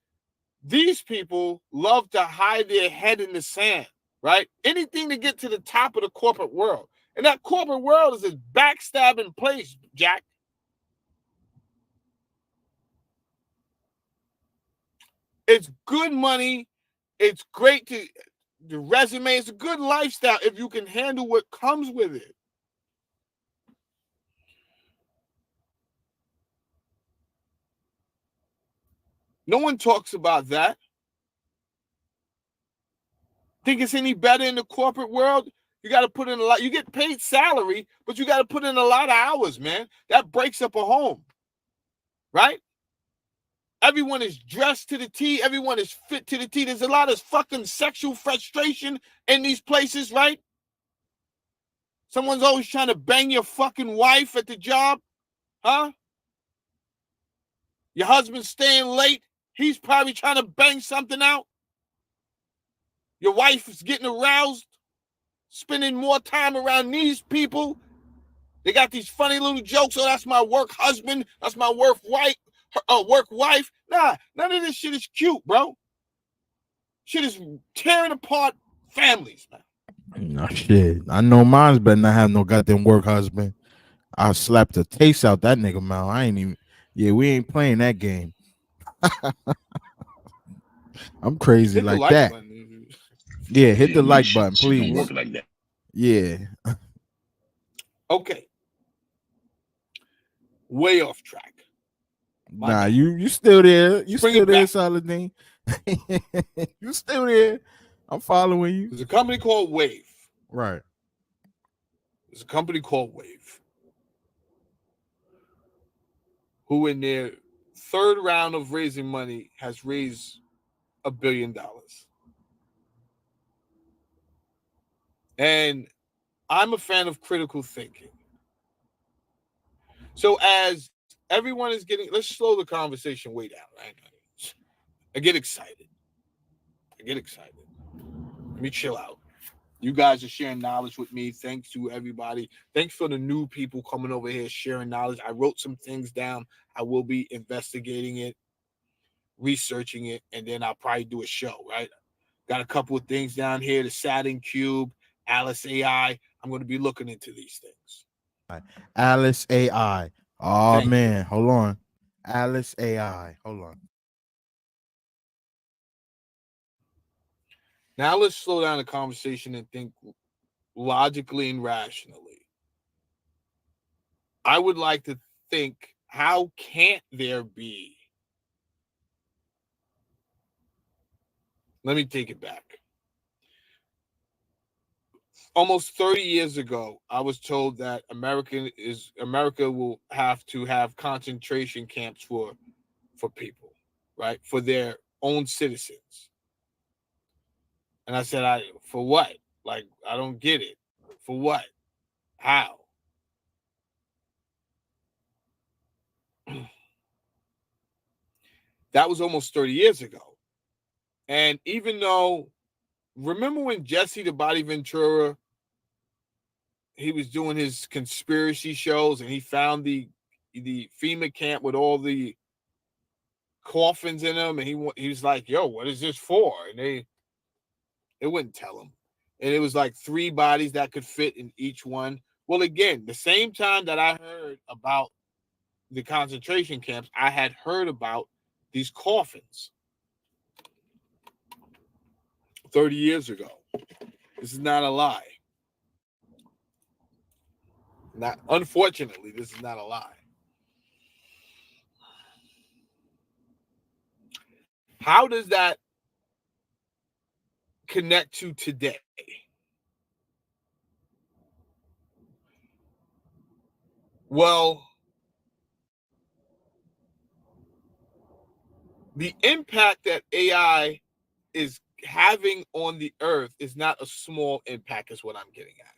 these people love to hide their head in the sand, right? Anything to get to the top of the corporate world. And that corporate world is a backstabbing place, Jack. It's good money. It's great the resume. It's a good lifestyle if you can handle what comes with it. No one talks about that. Think it's any better in the corporate world? You got to put in a lot. You get paid salary, but you got to put in a lot of hours, man. That breaks up a home, right? Everyone is dressed to the T. Everyone is fit to the T. There's a lot of fucking sexual frustration in these places, right? Someone's always trying to bang your fucking wife at the job, huh? Your husband's staying late. He's probably trying to bang something out. Your wife is getting aroused, spending more time around these people. They got these funny little jokes. Oh, that's my work husband. That's my work wife. Nah, none of this shit is cute, bro. Shit is tearing apart families, man. No shit. I know mine's better not have no goddamn work husband. I slapped the taste out that nigga mouth. I ain't even. Yeah, we ain't playing that game. I'm crazy Hit the like like that. button. Yeah, hit the like Shit, button, shit don't please. work like that. Yeah. Okay. Way off track. Nah, you still there. You Bring still it there, back. Saladin. You still there. I'm following you. There's a company called Wave. Right. There's a company called Wave who in their third round of raising money has raised $1 billion. And I'm a fan of critical thinking. So as everyone is getting, let's slow the conversation way down, right? I get excited. get excited. Let me chill out. You guys are sharing knowledge with me. Thanks to everybody. Thanks for the new people coming over here sharing knowledge. I wrote some things down. I will be investigating it, researching it, and then I'll probably do a show, right? Got a couple of things down here, the Saturn Cube, Alice AI. I'm going to be looking into these things. Alice AI. Oh, Thank man. you. Hold on. Alice AI. Hold on. Now let's slow down the conversation and think logically and rationally. I would like to think, how can't there be? Let me take it back. Almost 30 years ago, I was told that America will have to have concentration camps for people, right? For their own citizens. And I said, for what? Like, I don't get it. For what? How? That was almost 30 years ago. And even though, remember when Jesse the Body Ventura, he was doing his conspiracy shows and he found the FEMA camp with all the coffins in them, and he was like, yo, what is this for? And they wouldn't tell him. And it was like 3 bodies that could fit in each one. Well, again, the same time that I heard about the concentration camps, I had heard about these coffins 30 years ago. This is not a lie. Unfortunately, this is not a lie. How does that connect to today? Well, the impact that AI is having on the earth is not a small impact, is what I'm getting at.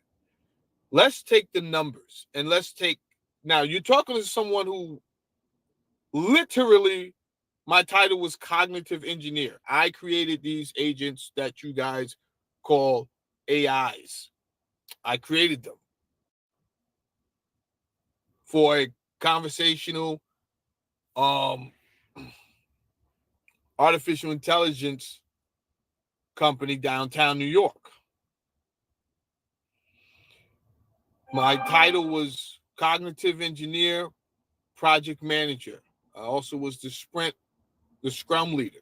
Let's take the numbers and now you're talking to someone who literally, my title was cognitive engineer. I created these agents that you guys call AIs. I created them for a conversational artificial intelligence company downtown New York. My title was cognitive engineer, project manager. I also was the scrum leader.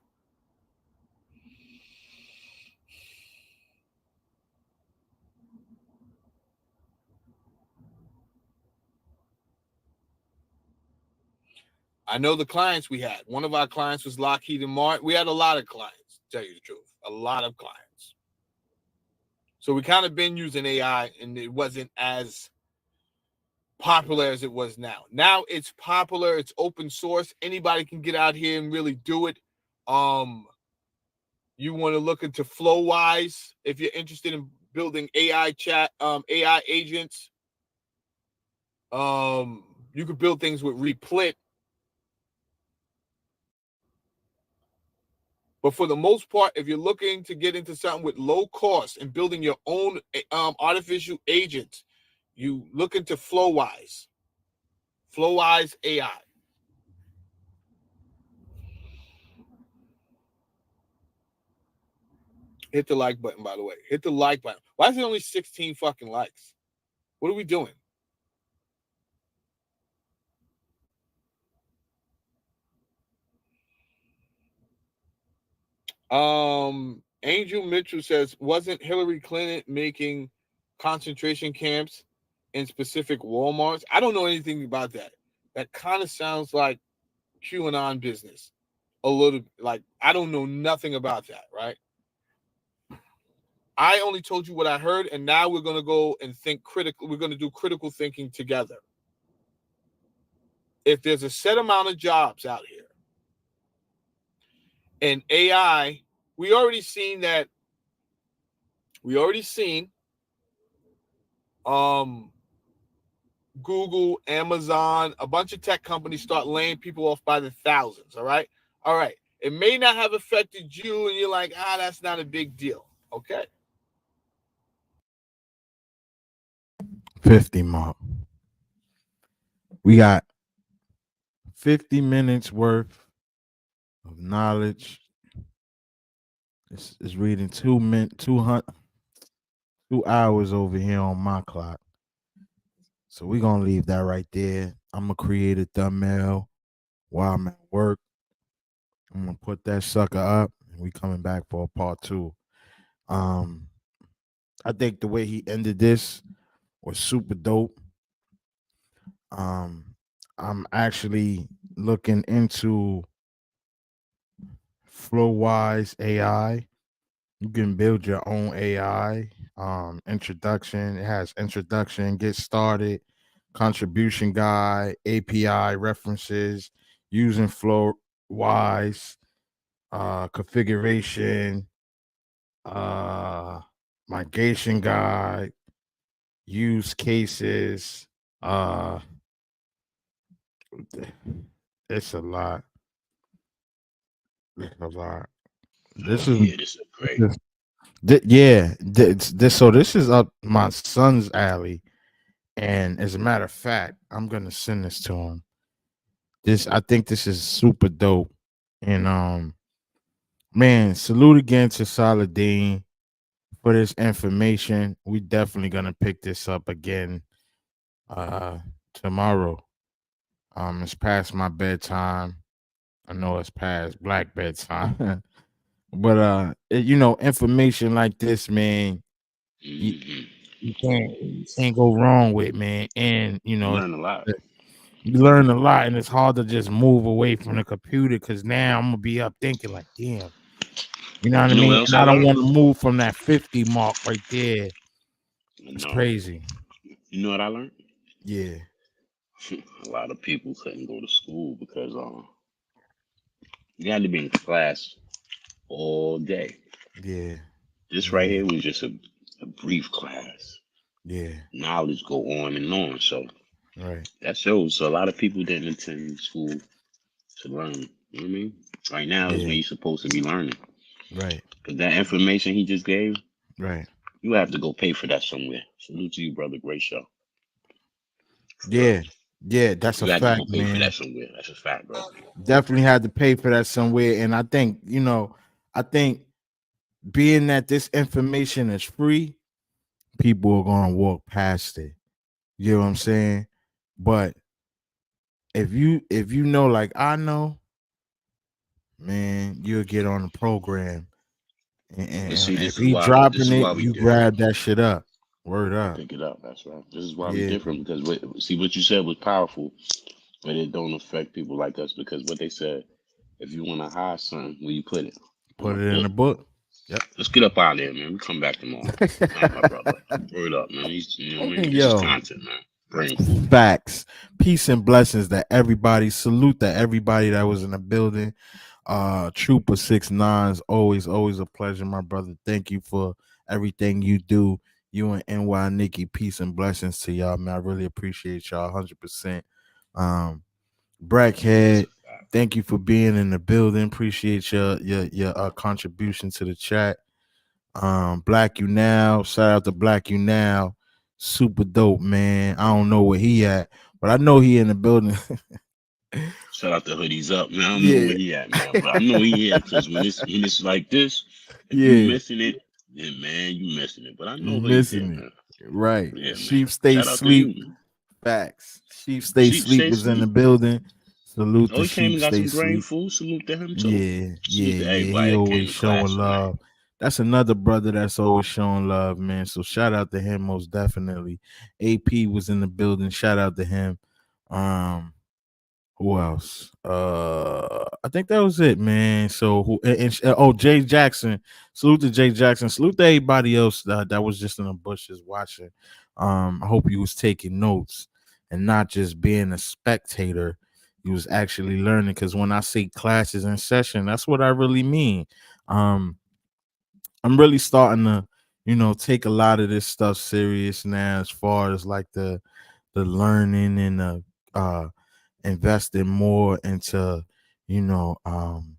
I know the clients we had. One of our clients was Lockheed and Martin. We had a lot of clients, to tell you the truth. A lot of clients. So we kind of been using AI, and it wasn't as popular as it was now. Now it's popular. It's open source. Anybody can get out here and really do it. You want to look into FlowWise if you're interested in building AI agents. You could build things with Replit. But for the most part, if you're looking to get into something with low cost and building your own artificial agents, you look into FlowWise. FlowWise AI. Hit the like button, by the way. Hit the like button. Why is it only 16 fucking likes? What are we doing? Angel Mitchell says, wasn't Hillary Clinton making concentration camps in specific Walmarts? I don't know anything about that. That kind of sounds like QAnon business. A little, like, I don't know nothing about that, right? I only told you what I heard, and now we're going to go and think critical. We're going to do critical thinking together. If there's a set amount of jobs out here, and AI, we already seen Google, Amazon, a bunch of tech companies start laying people off by the thousands. All right. It may not have affected you, and you're like, that's not a big deal. Okay. 50 mark. We got 50 minutes worth of knowledge. It's reading 2 hours over here on my clock. So we're gonna leave that right there. I'm gonna create a thumbnail while I'm at work. I'm gonna put that sucker up, and we coming back for a part 2. Um, I think the way he ended this was super dope. Um, I'm actually looking into Flowwise AI. You can build your own AI. Introduction. It has introduction, get started, contribution guide, API references, using Flowwise, configuration, migration guide, use cases. It's a lot. It's a lot. This is Yeah, this is great. yeah. This is up my son's alley, and as a matter of fact, I'm gonna send this to him. I think this is super dope, and man, salute again to Saladin for this information. We definitely gonna pick this up again tomorrow. It's past my bedtime. I know it's past black bedtime. But information like this, man, you, Hmm. you can't go wrong with, man. And You learn a lot. you learn a lot, and it's hard to just move away from the computer because now I'm gonna be up thinking like, damn, you know what I You know what mean? else And I I don't learned? want to move from that 50 mark right there. It's No. crazy. You know what I learned? Yeah, A lot of people couldn't go to school because you had to be in class all day. yeah, This right yeah, here was just a brief class. yeah. Knowledge go on and on. So Right. that shows. So a lot of people didn't attend school to learn. You know what I mean? Right now is when Yeah. you're supposed to be learning. Right. Because that information he just gave, Right. you have to go pay for that somewhere. Salute to you, brother. Great show. For real. Yeah. Yeah. That's a You had to go fact, pay for that man. somewhere. That's a fact, bro. Definitely had to pay for that somewhere. And I think being that this information is free, people are gonna walk past it. You know what I'm saying? But if you know, like I know, man, you'll get on the program. And, But and see, if this is he why this dropping is it, why we you different. grab that shit up. Word up. Pick it up. That's right. This is why we Yeah. different because see what you said was powerful, but it don't affect people like us because what they said, if you want to hide something, where you put it in Put a it in book. the book. Yep. Let's get up out of there, man. We come back tomorrow. All right, my brother. Word up, man. You know what I mean? This is Yo. content, man. Brain food. Facts. Peace and blessings to everybody. Salute to everybody that was in the building. Trooper 6 9s. Always a pleasure, my brother. Thank you for everything you do. You and NY Nikki, peace and blessings to y'all, man. I really appreciate y'all 100%. Um, That's Brackhead, a fact. thank you for being in the building. Appreciate your contribution to the chat. Black You Now, shout out to Black You Now. Super dope, man. I don't know where he at, but I know he in the building. Shout out to Hoodeezup, man. I don't know Yeah. where he at, man, but I know he here because when it's like this, if you Yeah. missing it, then man, you missing it. But I know You Hoodie's here, missing it. man. Right. Yeah, man. Sheep stay Shout out to you, sleep. man. Facts. Sheep stay Sheep sleep stay was in the sleep. building. Salute Oh, to he came Sheep and got stay some brain sleep. food. Salute to him too. Yeah, Salute yeah, to yeah. He everybody that came always to class showing tonight. love. That's another brother that's always showing love, man. So shout out to him most definitely. AP was in the building. Shout out to him. Um, who else? I think that was it, man. So Jay Jackson. Salute to Jay Jackson. Salute to everybody else that was just in the bushes watching. I hope you was taking notes and not just being a spectator. You was actually learning because when I say classes in session, that's what I really mean. Um, I'm really starting to, take a lot of this stuff serious now, as far as like the learning and the investing more into, you know, um,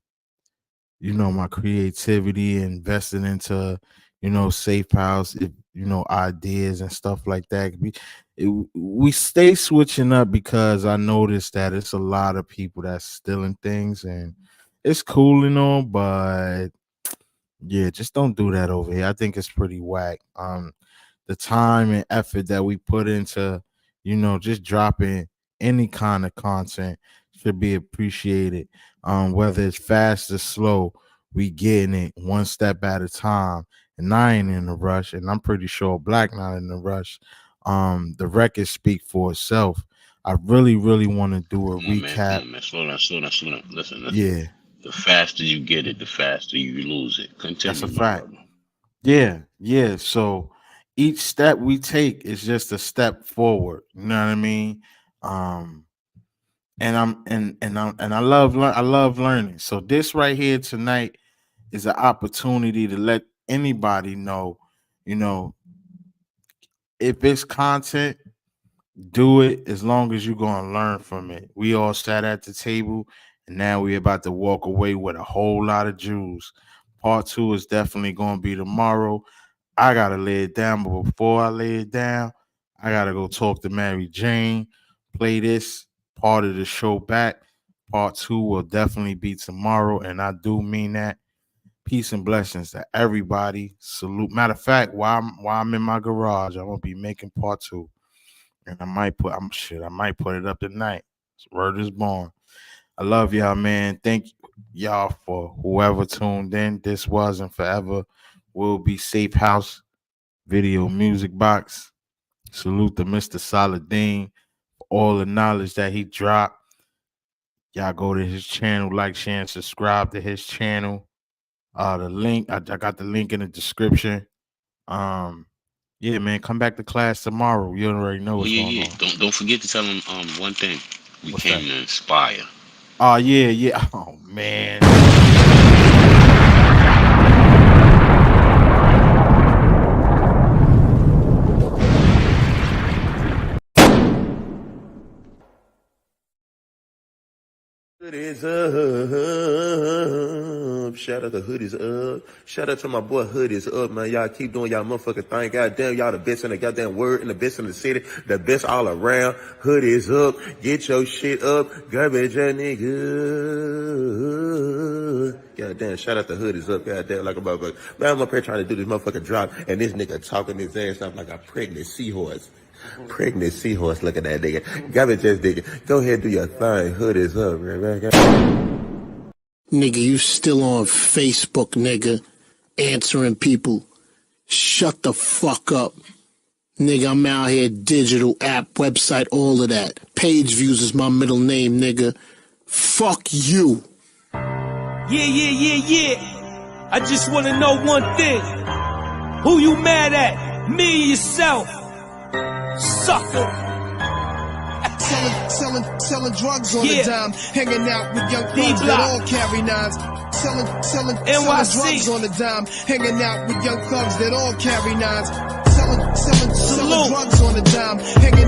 my creativity, investing into, safe house, ideas and stuff like that. We stay switching up because I noticed that it's a lot of people that's stealing things, and it's cool and all, but yeah, just don't do that over here. I think it's pretty whack. The time and effort that we put into, just dropping any kind of content should be appreciated. Whether it's fast or slow, we getting it one step at a time. And I ain't in a rush, and I'm pretty sure Black not in a rush. The records speak for itself. I really, really want to do a Come on, man. recap. Come on, man. Slow down, slow down, slow down. Listen. Yeah, The faster you get it, the faster you lose it. that's a Continue, my fact. brother. Yeah. So each step we take is just a step forward. You know what I mean? Um, and I love learning. So this right here tonight is an opportunity to let anybody know, you know, if it's content, do it as long as you're gonna learn from it. We all sat at the table, and now we're about to walk away with a whole lot of jewels. Part two is definitely gonna be tomorrow. I gotta lay it down, but before I lay it down, I gotta go talk to Mary Jane, play this part of the show back. Part two will definitely be tomorrow, and I do mean that. Peace and blessings to everybody. Salute. Matter of fact, while I'm in my garage, I'm gonna be making part two, and I might put it up tonight. Word is born. I love y'all, man. Thank y'all for whoever tuned in. This was and forever will be Safe House Video Music Box. Salute to Mr. Saladin for all the knowledge that he dropped. Y'all go to his channel, like, share, and subscribe to his channel. The link, I got the link in the description. Yeah, man, come back to class tomorrow. You already know what's going on. Don't forget to tell them one thing. We What's came that? to inspire. Oh, yeah. Oh, man. Hoodeezup. Shout out to Hoodeezup. Shout out to my boy Hoodeezup, man. Y'all keep doing y'all motherfucking thing. Goddamn, y'all the best in the goddamn word and the best in the city. The best all around. Hoodeezup. Get your shit up. Garbage ass nigga. Goddamn, shout out to Hoodeezup. Goddamn, like a motherfucker. Man, I'm up here trying to do this motherfucking drop, and this nigga talking his ass up like a pregnant seahorse. Pregnant seahorse, look at that nigga. Garbage ass nigga. Go ahead and do your thing. Hoodeezup, man. Nigga, you still on Facebook, nigga, answering people. Shut the fuck up. Nigga, I'm out here, digital app, website, all of that. Page views is my middle name, nigga. Fuck you. Yeah. I just wanna know one thing. Who you mad at? Me or yourself? Sucker. Selling drugs on the dime, hanging out with young thugs that all carry nines. Selling drugs on the dime, hanging out with young thugs that all carry nines. Selling drugs on the dime, hanging